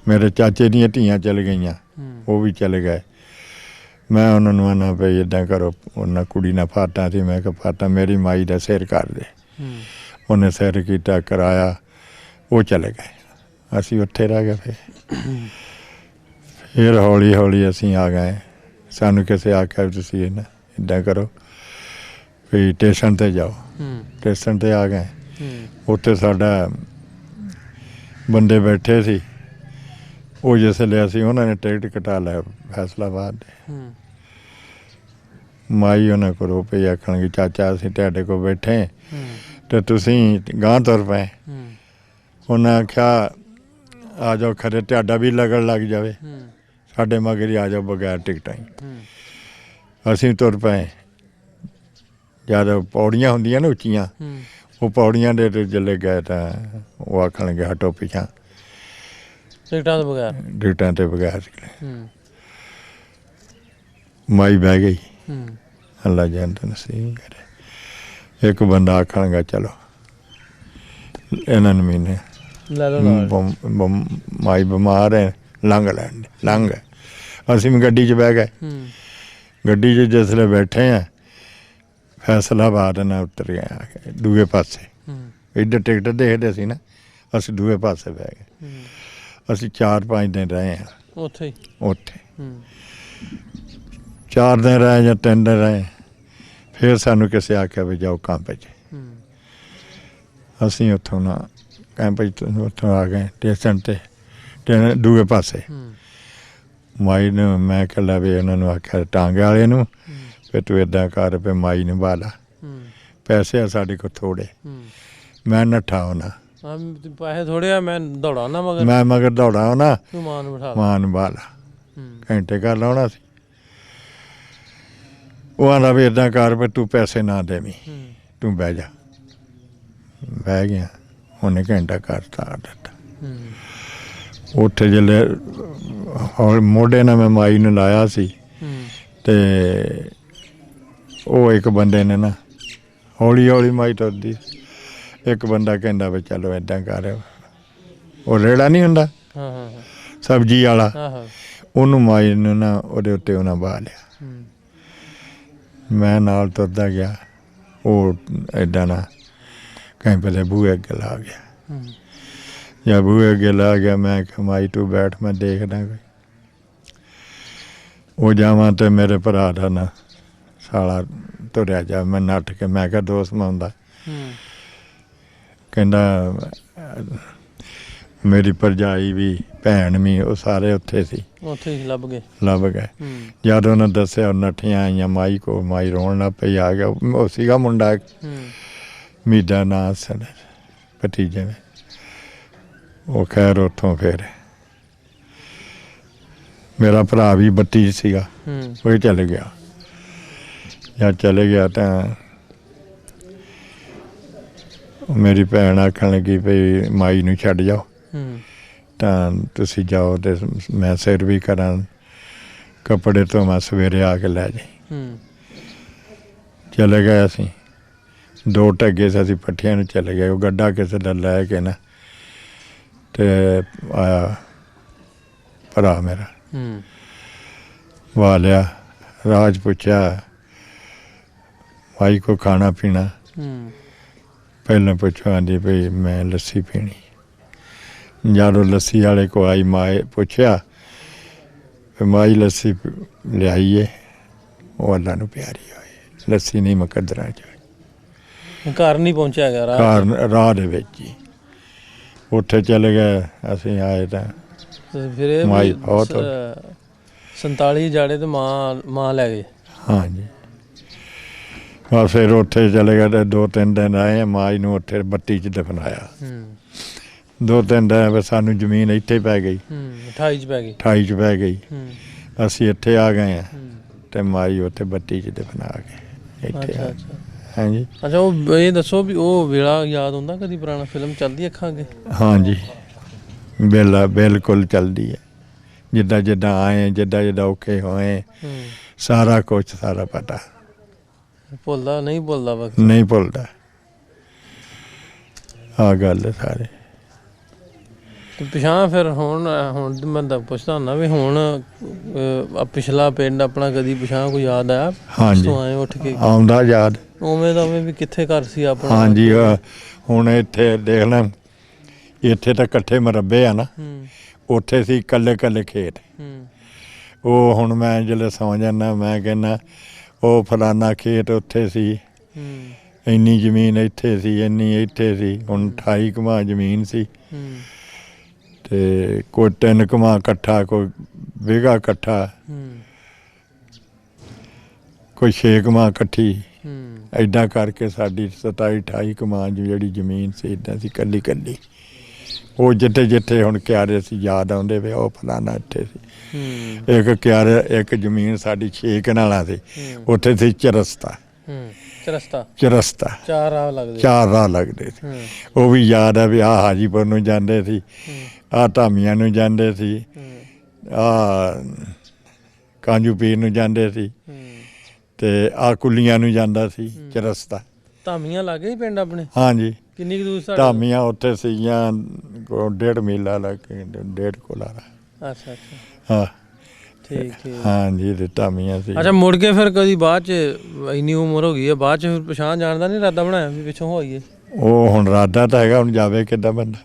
ਮੇਰੇ ਚਾਚੇ ਦੀਆਂ ਧੀਆਂ ਚਲ ਗਈਆਂ ਉਹ ਵੀ ਚਲੇ ਗਏ। ਮੈਂ ਉਹਨਾਂ ਨੂੰ ਆਨਾ ਪਈ ਇੱਦਾਂ ਕਰੋ ਉਹਨਾਂ ਕੁੜੀ ਨਾਲ ਫਾਟਾ ਸੀ ਮੈਂ ਕਿਹਾ ਫਾਟਾ ਮੇਰੀ ਮਾਈ ਦਾ ਸਿਰ ਕਰ ਦੇ। ਉਹਨੇ ਸਿਰ ਕੀਤਾ ਕਰਾਇਆ ਉਹ ਚਲੇ ਗਏ ਅਸੀਂ ਉੱਥੇ ਰਹਿ ਗਏ। ਫਿਰ ਹੌਲੀ ਹੌਲੀ ਅਸੀਂ ਆ ਗਏ। ਸਾਨੂੰ ਕਿਸੇ ਆਖਿਆ ਵੀ ਤੁਸੀਂ ਇੱਦਾਂ ਕਰੋ ਵੀ ਸਟੇਸ਼ਨ 'ਤੇ ਜਾਓ। ਸਟੇਸ਼ਨ 'ਤੇ ਆ ਗਏ ਉੱਥੇ ਸਾਡਾ ਬੰਦੇ ਬੈਠੇ ਸੀ ਉਹ ਜਿਸ ਵੇਲੇ ਅਸੀਂ ਉਹਨਾਂ ਨੇ ਟਿਕਟ ਕਟਾ ਲਿਆ ਫੈਸਲਾਬਾਦ ਦੇ। ਮਾਈ ਉਹਨਾਂ ਕੋਲ ਰੋ ਪਈ ਆਖਣਗੇ ਚਾਚਾ ਅਸੀਂ ਤੁਹਾਡੇ ਕੋਲ ਬੈਠੇ ਤੇ ਤੁਸੀਂ ਗਾਂਹ ਤੁਰ ਪਏ। ਉਹਨਾਂ ਆਖਿਆ ਆ ਜਾਓ ਖਰੇ ਤੁਹਾਡਾ ਵੀ ਲੱਗਣ ਲੱਗ ਜਾਵੇ ਸਾਡੇ ਮਗਰ ਹੀ ਆ ਜਾਓ ਬਗੈਰ ਟਿਕਟਾਂ ਹੀ। ਅਸੀਂ ਤੁਰ ਪਏ ਜਦ ਪੌੜੀਆਂ ਹੁੰਦੀਆਂ ਨਾ ਉੱਚੀਆਂ ਉਹ ਪੌੜੀਆਂ ਦੇ ਜਲੇ ਗਏ ਤਾਂ ਉਹ ਆਖਣਗੇ ਹਟੋ ਪਿੱਛਾਂ ਟਿਕਟਾਂ ਤੇ ਬਗੈਰ। ਮਾਈ ਬਹਿ ਗਈ ਅੱਲਾ ਜਾਣਦਾ ਨਸੀਬ ਕਰੇ। ਇੱਕ ਬੰਦਾ ਆਖਣਗਾ ਚਲੋ ਇਹਨਾਂ ਨੂੰ ਮਹੀਨੇ ਮਾਈ ਬਿਮਾਰ ਹੈ ਲੰਘ ਅਸੀਂ ਵੀ ਗੱਡੀ 'ਚ ਬਹਿ ਗਏ। ਗੱਡੀ 'ਚ ਜਿਸ ਵੇਲੇ ਬੈਠੇ ਆ ਫੈਸਲਾਬਾਦ ਨਾਲ ਉਤਰ ਗਏ ਦੂਏ ਪਾਸੇ ਇੱਧਰ ਟਿਕਟ ਦੇਖਦੇ ਸੀ ਨਾ ਅਸੀਂ ਦੂਏ ਪਾਸੇ ਬਹਿ ਗਏ। ਅਸੀਂ 4-5 ਦਿਨ ਰਹੇ ਹਾਂ ਉੱਥੇ 4 ਦਿਨ ਰਹੇ ਜਾਂ 3 ਦਿਨ ਰਹੇ। ਫਿਰ ਸਾਨੂੰ ਕਿਸੇ ਆਖਿਆ ਵੀ ਜਾਓ ਕੈਂਪ 'ਚ। ਅਸੀਂ ਉੱਥੋਂ ਨਾ ਕੈਂਪ 'ਚ ਉੱਥੋਂ ਆ ਗਏ ਸਟੇਸ਼ਨ 'ਤੇ ਦੂਏ ਪਾਸੇ। ਮਾਈ ਨੂੰ ਮੈਂ ਕਹਿ ਲਾ ਵੀ ਉਹਨਾਂ ਨੂੰ ਆਖਿਆ ਟਾਂਗੇ ਵਾਲੇ ਨੂੰ ਫਿਰ ਤੂੰ ਇੱਦਾਂ ਕਰ ਵੀ ਮਾਈ ਨੂੰ ਬਾਲਾ, ਪੈਸੇ ਆ ਸਾਡੇ ਕੋਲ ਥੋੜੇ। ਮੈਂ ਨੱਠਾ ਹੋਣਾ, ਪੈਸੇ ਥੋੜੇ ਆ, ਮੈਂ ਦੌੜਾ ਨਾ ਮਗਰ, ਮੈਂ ਮਗਰ ਦੌੜਾ ਹੋਣਾ, ਤੂੰ ਮਾਂ ਨੂੰ ਬਿਠਾ ਮਾਂ ਨੂੰ ਬਾਲਾ, ਘੰਟੇ ਘਰ ਲਾਉਣਾ ਸੀ। ਉਹ ਆਂਦਾ ਵੀ ਇੱਦਾਂ ਕਰ ਵੀ ਤੂੰ ਪੈਸੇ ਨਾ ਦੇਵੀਂ, ਤੂੰ ਬਹਿ ਜਾ। ਬਹਿ ਗਿਆ, ਉਹਨੇ ਘੰਟਾ ਘਰ ਤਾਰ ਦਿੱਤਾ। ਉੱਥੇ ਜਿਹੜੇ ਮੋਢੇ ਨਾਲ ਮੈਂ ਮਾਈ ਨੂੰ ਲਾਇਆ ਸੀ, ਤੇ ਉਹ ਇੱਕ ਬੰਦੇ ਨੇ ਨਾ ਹੌਲੀ ਹੌਲੀ ਮਾਈ ਤੁਰਦੀ, ਇੱਕ ਬੰਦਾ ਕਹਿੰਦਾ ਵੀ ਚਲੋ ਇੱਦਾਂ ਕਰ, ਉਹ ਰੇੜਾ ਨਹੀਂ ਹੁੰਦਾ ਸਬਜ਼ੀ ਵਾਲਾ, ਉਹਨੂੰ ਮਾਈ ਨੂੰ ਨਾ ਉਹਦੇ ਉੱਤੇ ਉਹਨਾਂ ਬਾਹ ਲਿਆ। ਮੈਂ ਨਾਲ ਤੁਰਦਾ ਗਿਆ, ਉਹ ਇੱਦਾਂ ਨਾ ਕहीं ਪਹਿਲੇ ਬੂਹੇ ਅੱਗੇ ਲਾ ਗਿਆ। ਜਾਂ ਬੂਹੇ ਅੱਗੇ ਲਾ ਗਿਆ, ਮੈਂ ਕਿਹਾ ਮਾਈ ਤੂੰ ਬੈਠ, ਮੈਂ ਦੇਖਦਾ ਕੋਈ। ਉਹ ਜਾਵਾਂ ਤੇ ਮੇਰੇ ਭਰਾ ਦਾ ਨਾ ਸਾਲਾ ਤੁਰਿਆ ਜਾ, ਮੈਂ ਨੱਠ ਕੇ, ਮੈਂ ਕਿਹਾ ਦੋਸਤ ਮੰਨਦਾ, ਕਹਿੰਦਾ ਮੇਰੀ ਭਰਜਾਈ ਵੀ ਭੈਣ ਵੀ ਉਹ ਸਾਰੇ ਉੱਥੇ ਸੀ, ਉੱਥੇ ਹੀ ਲੱਭ ਗਏ। ਜਦ ਉਹਨੇ ਦੱਸਿਆ, ਉਹ ਨੱਠੀਆਂ ਆਈਆਂ ਮਾਈ ਕੋ, ਮਾਈ ਰੋਣ ਲੱਗ ਪਈ। ਆ ਗਿਆ, ਉਹ ਸੀਗਾ ਮੁੰਡਾ ਮੀਡਾ ਨਾਂ ਸਨ ਭਤੀਜੇ में। ਉਹ ਖੈਰ ਉੱਥੋਂ ਫਿਰ ਮੇਰਾ ਭਰਾ ਵੀ 32 ਸੀਗਾ, ਉਹ ਚਲੇ ਗਿਆ। ਜਦ ਚਲੇ ਗਿਆ ਤਾਂ ਮੇਰੀ ਭੈਣ ਆਖਣ ਲੱਗੀ ਵੀ ਮਾਈ ਨੂੰ ਛੱਡ ਜਾਓ, ਤਾਂ ਤੁਸੀਂ ਜਾਓ ਤੇ ਮੈਂ ਸਿਰ ਵੀ ਕਰਾਂ, ਕੱਪੜੇ ਤੋਂ ਮੈਂ ਸਵੇਰੇ ਆ ਕੇ ਲੈ ਜਾਈ। ਚਲੇ ਗਏ ਅਸੀਂ, 2 ਢੱਗੇ ਸੀ, ਅਸੀਂ ਪੱਠਿਆਂ ਨੂੰ ਚਲੇ ਗਏ। ਉਹ ਗੱਡਾ ਕਿਸੇ ਦਾ ਲੈ ਕੇ ਨਾ ਤੇ ਆਇਆ ਭਰਾ ਮੇਰਾ, ਵਾ ਲਿਆ, ਰਾਜ ਪੁੱਛਿਆ ਮਾਈ ਕੋ ਖਾਣਾ ਪੀਣਾ, ਪਹਿਲਾਂ ਪੁੱਛੋ, ਆਂਦੀ ਭਈ ਮੈਂ ਲੱਸੀ ਪੀਣੀ। ਜਦੋਂ ਲੱਸੀ ਵਾਲੇ ਕੋ ਆਈ, ਮਾਏ ਪੁੱਛਿਆ ਮਾਈ ਲੱਸੀ ਲਿਆਈਏ, ਉਹ ਅੱਲਾ ਨੂੰ ਪਿਆਰੀ ਹੋਏ, ਲੱਸੀ ਨਹੀਂ ਮੁਕੱਦਰਾਂ ਚ। ਘਰ ਨਹੀਂ ਪਹੁੰਚਿਆ ਗਿਆ, ਘਰ ਰਾਹ ਦੇ ਵਿੱਚ ਹੀ। ਉੱਥੇ ਚਲੇ ਗਏ, ਅਸੀਂ ਆਏ ਤਾਂ ਫਿਰ ਮਾਈ ਬਹੁਤ 47 ਜਾੜੇ ਤੇ ਮਾਂ ਲੈ ਗਏ। ਹਾਂਜੀ, ਬਸ ਫਿਰ ਉੱਥੇ ਚਲੇ ਗਏ ਤੇ 2-3 ਦਿਨ ਆਏ। ਮਾਈ ਨੂੰ ਉੱਥੇ ਬੱਤੀ 'ਚ ਦਫਨਾਇਆ। 2-3 ਦਿਨ ਫਿਰ ਸਾਨੂੰ ਜ਼ਮੀਨ ਇੱਥੇ ਪੈ ਗਈ, 28 'ਚ ਪੈ ਗਈ, 28 'ਚ ਪੈ ਗਈ। ਅਸੀਂ ਇੱਥੇ ਆ ਗਏ ਹਾਂ ਤੇ ਮਾਈ ਉੱਥੇ ਬੱਤੀ 'ਚ ਦਫਨਾ ਕੇ ਇੱਥੇ ਆ। ਹਾਂਜੀ। ਅੱਛਾ, ਉਹ ਇਹ ਦੱਸੋ ਵੀ ਉਹ ਵੇਲਾ ਯਾਦ ਹੁੰਦਾ ਕਦੀ? ਪੁਰਾਣਾ ਫਿਲਮ ਚੱਲਦੀ ਅੱਖਾਂ ਅੱਗੇ? ਹਾਂਜੀ, ਵੇਲਾ ਬਿਲਕੁਲ ਚੱਲਦੀ ਹੈ। ਜਿੱਦਾਂ ਜਿੱਦਾਂ ਆਏ, ਜਿੱਦਾਂ ਜਿੱਦਾਂ ਔਖੇ ਹੋਏ, ਸਾਰਾ ਕੁਛ ਸਾਰਾ ਪਤਾ। ਭੁੱਲਦਾ ਨਹੀਂ? ਭੁੱਲਦਾ ਵਕਤ ਨਹੀਂ ਭੁੱਲਦਾ। ਆ ਗੱਲ ਸਾਰੇ ਪਿਛਾਂ ਫਿਰ ਹੁਣ ਮੈਂ ਤਾਂ ਪੁੱਛਦਾ ਹੁੰਦਾ ਵੀ ਹੁਣ ਪਿਛਲਾ ਪਿੰਡ ਆਪਣਾ ਕਦੀ ਪਿਛਾਂ ਕੋਈ ਯਾਦ ਆਇਆ? ਹਾਂਜੀ, ਆਏ ਉੱਠ ਕੇ ਆਉਂਦਾ ਯਾਦ। ਉਵੇਂ ਦਾ ਉਵੇਂ ਵੀ ਕਿੱਥੇ ਘਰ ਸੀ ਆਪਣਾ? ਹਾਂਜੀ, ਹੁਣ ਇੱਥੇ ਦੇਖ ਲੈ, ਇੱਥੇ ਤਾਂ ਇਕੱਠੇ ਮਰੱਬੇ ਆ ਨਾ, ਉੱਥੇ ਸੀ ਇਕੱਲੇ ਇਕੱਲੇ ਖੇਤ। ਉਹ ਹੁਣ ਮੈਂ ਜਦੋਂ ਸੌਂ ਜਾਂਦਾ, ਮੈਂ ਕਹਿੰਦਾ ਉਹ ਫਲਾਨਾ ਖੇਤ ਉੱਥੇ ਸੀ, ਇੰਨੀ ਜ਼ਮੀਨ ਇੱਥੇ ਸੀ, ਇੰਨੀ ਇੱਥੇ ਸੀ। ਹੁਣ 28 ਕਮਾ ਜ਼ਮੀਨ ਸੀ ਤੇ ਕੋਈ 3 ਕਮਾ ਇਕੱਠਾ, ਕੋਈ ਵਿਗਾ ਇਕੱਠਾ, ਕੋਈ 6 ਕਮਾ ਇਕੱਠੀ। ਇੱਦਾਂ ਕਰਕੇ ਸਾਡੀ 27-28 ਕਮਾ ਜਿਹੜੀ ਜ਼ਮੀਨ ਸੀ, ਇੱਦਾਂ ਸੀ ਕੱਲੀ ਕੱਲੀ। ਉਹ ਜਿੱਥੇ ਜਿੱਥੇ ਹੁਣ ਕਿਆਰੇ ਸੀ ਯਾਦ ਆਉਂਦੇ ਵੇ, ਉਹ ਫਲਾਨਾ ਇੱਥੇ ਸੀ। ਇੱਕ ਕਿਆਰੇ, ਇੱਕ ਜ਼ਮੀਨ ਸਾਡੀ 6 ਕਨਾਲਾਂ ਸੀ, ਉੱਥੇ ਸੀ ਚਰਸਤਾ। ਚਰਸਤਾ 4 ਰਾਹ ਲੱਗਦੇ ਸੀ। ਉਹ ਵੀ ਯਾਦ ਆ ਵੀ ਆਹ ਹਾਜੀਪੁਰ ਨੂੰ ਜਾਂਦੇ ਸੀ, ਆਹ ਧਾਮੀਆਂ ਨੂੰ ਜਾਂਦੇ ਸੀ, ਆਹ ਕਾਂਜੂ ਪੀਰ ਨੂੰ ਜਾਂਦੇ ਸੀ, ਤੇ ਆਹ ਕੁੱਲੀਆਂ ਨੂੰ ਜਾਂਦਾ ਸੀ ਚਰਸਤਾ। ਧਾਮੀਆਂ ਲੱਗ ਗਏ ਪਿੰਡ ਆਪਣੇ? ਹਾਂਜੀ। ਕਿੰਨੀ ਕੁ ਦੂਰ? ਧਾਮੀਆਂ ਉੱਥੇ ਸੀਗੀਆਂ 1.5 ਮੀਲ ਲਾ ਕੇ, 1.5 ਕੋਲਾ। ਅੱਛਾ ਅੱਛਾ, ਹਾਂ ਠੀਕ ਠੀਕ। ਹਾਂਜੀ, ਤੇ ਧਾਮੀਆਂ ਸੀ। ਅੱਛਾ, ਮੁੜ ਕੇ ਫਿਰ ਕਦੀ ਬਾਅਦ ਚ ਇੰਨੀ ਉਮਰ ਹੋ ਗਈ ਹੈ, ਬਾਅਦ ਚ ਫਿਰ ਪਛਾਣ ਜਾਣ ਦਾ ਨਹੀਂ ਇਰਾਦਾ ਬਣਾਇਆ ਵੀ ਪਿੱਛੋਂ ਹੋਈਏ? ਉਹ ਹੁਣ ਇਰਾਦਾ ਤਾਂ ਹੈਗਾ, ਹੁਣ ਜਾਵੇ ਕਿੱਦਾਂ ਬੰਦਾ।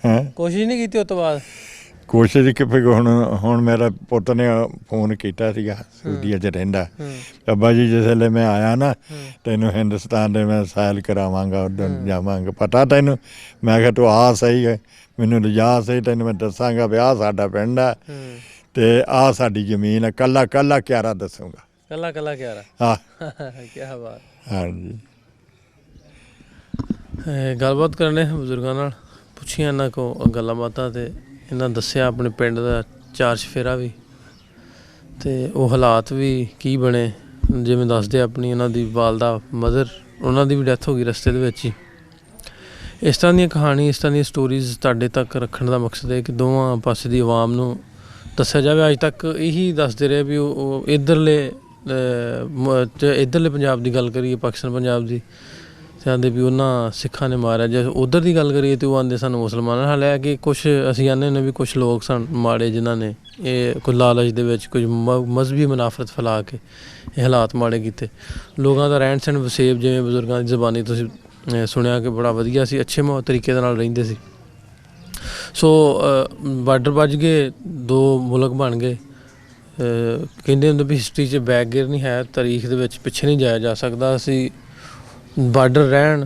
ਹੈਂ, ਕੋਸ਼ਿਸ਼ ਨਹੀਂ ਕੀਤੀ ਉਸ ਤੋਂ ਬਾਅਦ? ਕੋਸ਼ਿਸ਼ ਕਿ ਹੁਣ ਮੇਰਾ ਪੁੱਤ ਨੇ ਫੋਨ ਕੀਤਾ ਸੀਗਾ, ਸਊਦੀਆ 'ਚ ਰਹਿੰਦਾ। ਅੱਬਾ ਜੀ, ਜਿਸ ਵੇਲੇ ਮੈਂ ਆਇਆ ਨਾ, ਤੈਨੂੰ ਹਿੰਦੁਸਤਾਨ ਦੇ ਮੈਂ ਸੈਲ ਕਰਾਵਾਂਗਾ, ਉੱਧਰ ਜਾਵਾਂਗਾ, ਪਤਾ ਤੈਨੂੰ? ਮੈਂ ਕਿਹਾ ਤੂੰ ਆ ਸਹੀ ਹੈ, ਮੈਨੂੰ ਲਿਜਾ ਸਹੀ, ਤੈਨੂੰ ਮੈਂ ਦੱਸਾਂਗਾ ਵੀ ਆਹ ਸਾਡਾ ਪਿੰਡ ਆ ਤੇ ਆਹ ਸਾਡੀ ਜ਼ਮੀਨ ਆ, ਕੱਲਾ ਕੱਲਾ ਕਿਆਰਾ ਦੱਸੂਗਾ। ਕੱਲਾ ਕੱਲਾ ਕਿਆਰਾ ਹਾਂ ਕੀ ਬਾਤ। ਹਾਂਜੀ ਗੱਲਬਾਤ ਕਰਨੇ ਬਜ਼ੁਰਗਾਂ ਨਾਲ, ਪੁੱਛੀਆਂ ਇਹਨਾਂ ਕੋਲ ਗੱਲਾਂ ਬਾਤਾਂ, ਤੇ ਇਹਨਾਂ ਦੱਸਿਆ ਆਪਣੇ ਪਿੰਡ ਦਾ ਚਾਰ ਚਫੇਰਾ ਵੀ, ਤੇ ਉਹ ਹਾਲਾਤ ਵੀ ਕੀ ਬਣੇ। ਜਿਵੇਂ ਦੱਸਦੇ ਆਪਣੀ ਉਹਨਾਂ ਦੀ ਵਾਲਦਾ ਮਦਰ, ਉਹਨਾਂ ਦੀ ਵੀ ਡੈਥ ਹੋ ਗਈ ਰਸਤੇ ਦੇ ਵਿੱਚ ਹੀ। ਇਸ ਤਰ੍ਹਾਂ ਦੀਆਂ ਕਹਾਣੀ, ਇਸ ਤਰ੍ਹਾਂ ਦੀਆਂ ਸਟੋਰੀਜ਼ ਤੁਹਾਡੇ ਤੱਕ ਰੱਖਣ ਦਾ ਮਕਸਦ ਹੈ ਕਿ ਦੋਵਾਂ ਪਾਸੇ ਦੀ ਆਵਾਮ ਨੂੰ ਦੱਸਿਆ ਜਾਵੇ। ਅੱਜ ਤੱਕ ਇਹੀ ਦੱਸਦੇ ਰਹੇ ਵੀ ਉਹ ਇੱਧਰਲੇ ਪੰਜਾਬ ਦੀ ਗੱਲ ਕਰੀਏ, ਪਾਕਿਸਤਾਨ ਪੰਜਾਬ ਦੀ, ਤੇ ਆਂਦੇ ਵੀ ਉਹਨਾਂ ਸਿੱਖਾਂ ਨੇ ਮਾਰਿਆ। ਜੇ ਉੱਧਰ ਦੀ ਗੱਲ ਕਰੀਏ ਤਾਂ ਉਹ ਆਂਦੇ ਸਾਨੂੰ ਮੁਸਲਮਾਨਾਂ ਹਾਲੇ ਹੈ ਕਿ ਕੁਛ ਅਸੀਂ ਆਨੇ ਹੁੰਦੇ ਵੀ ਕੁਛ ਲੋਕ ਸਨ ਮਾੜੇ ਜਿਨ੍ਹਾਂ ਨੇ ਇਹ ਕੋਈ ਲਾਲਚ ਦੇ ਵਿੱਚ ਕੁਝ ਮਜ਼ਹਬੀ ਮੁਨਾਫਰਤ ਫੈਲਾ ਕੇ ਇਹ ਹਾਲਾਤ ਮਾੜੇ ਕੀਤੇ। ਲੋਕਾਂ ਦਾ ਰਹਿਣ ਸਹਿਣ ਵਸੇਬ, ਜਿਵੇਂ ਬਜ਼ੁਰਗਾਂ ਦੀ ਜ਼ਬਾਨੀ ਤੁਸੀਂ ਸੁਣਿਆ ਕਿ ਬੜਾ ਵਧੀਆ ਸੀ, ਅੱਛੇ ਤਰੀਕੇ ਦੇ ਨਾਲ ਰਹਿੰਦੇ ਸੀ। ਸੋ ਬਾਰਡਰ ਵੱਜ ਗਏ, ਦੋ ਮੁਲਕ ਬਣ ਗਏ। ਕਹਿੰਦੇ ਹੁੰਦੇ ਵੀ ਹਿਸਟਰੀ 'ਚ ਬੈਕ ਗੇਅਰ ਨਹੀਂ ਹੈ, ਤਾਰੀਖ ਦੇ ਵਿੱਚ ਪਿੱਛੇ ਨਹੀਂ ਜਾਇਆ ਜਾ ਸਕਦਾ। ਅਸੀਂ ਬਾਰਡਰ ਰਹਿਣ,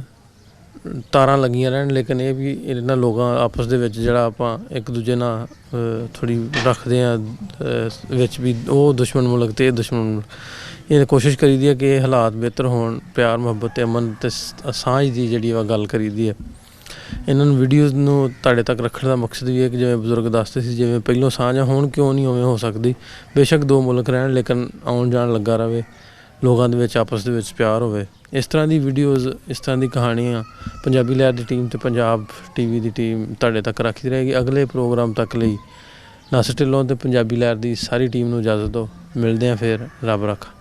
ਤਾਰਾਂ ਲੱਗੀਆਂ ਰਹਿਣ, ਲੇਕਿਨ ਇਹ ਵੀ ਇਹਨਾਂ ਲੋਕਾਂ ਆਪਸ ਦੇ ਵਿੱਚ ਜਿਹੜਾ ਆਪਾਂ ਇੱਕ ਦੂਜੇ ਨਾਲ ਥੋੜ੍ਹੀ ਰੱਖਦੇ ਹਾਂ ਵਿੱਚ ਵੀ, ਉਹ ਦੁਸ਼ਮਣ ਮੁਲਕ ਅਤੇ ਇਹ ਦੁਸ਼ਮਣ ਮੁਲਕ, ਇਹ ਕੋਸ਼ਿਸ਼ ਕਰੀਦੀ ਹੈ ਕਿ ਇਹ ਹਾਲਾਤ ਬਿਹਤਰ ਹੋਣ, ਪਿਆਰ ਮੁਹੱਬਤ ਅਤੇ ਅਮਨ ਅਤੇ ਸਾਂਝ ਦੀ ਜਿਹੜੀ ਵਾ ਗੱਲ ਕਰੀਦੀ ਹੈ। ਇਹਨਾਂ ਨੂੰ ਵੀਡੀਓਜ਼ ਨੂੰ ਤੁਹਾਡੇ ਤੱਕ ਰੱਖਣ ਦਾ ਮਕਸਦ ਵੀ ਹੈ ਕਿ ਜਿਵੇਂ ਬਜ਼ੁਰਗ ਦੱਸਦੇ ਸੀ, ਜਿਵੇਂ ਪਹਿਲੋਂ ਸਾਂਝ ਆ, ਹੁਣ ਕਿਉਂ ਨਹੀਂ ਉਵੇਂ ਹੋ ਸਕਦੀ। ਬੇਸ਼ੱਕ ਦੋ ਮੁਲਕ ਰਹਿਣ, ਲੇਕਿਨ ਆਉਣ ਜਾਣ ਲੱਗਾ ਰਹੇ, ਲੋਕਾਂ ਦੇ ਵਿੱਚ ਆਪਸ ਦੇ ਵਿੱਚ ਪਿਆਰ ਹੋਵੇ। ਇਸ ਤਰ੍ਹਾਂ ਦੀ ਵੀਡੀਓਜ਼, ਇਸ ਤਰ੍ਹਾਂ ਦੀ ਕਹਾਣੀਆਂ ਪੰਜਾਬੀ ਲਹਿਰ ਦੀ ਟੀਮ ਅਤੇ ਪੰਜਾਬ TV ਦੀ ਟੀਮ ਤੁਹਾਡੇ ਤੱਕ ਰੱਖਦੀ ਰਹੇਗੀ। ਅਗਲੇ ਪ੍ਰੋਗਰਾਮ ਤੱਕ ਲਈ ਨਾਸਰ ਢਿੱਲੋਂ ਅਤੇ ਪੰਜਾਬੀ ਲਹਿਰ ਦੀ ਸਾਰੀ ਟੀਮ ਨੂੰ ਇਜਾਜ਼ਤ ਦਿਓ। ਮਿਲਦੇ ਹਾਂ ਫਿਰ, ਰੱਬ ਰੱਖਾ।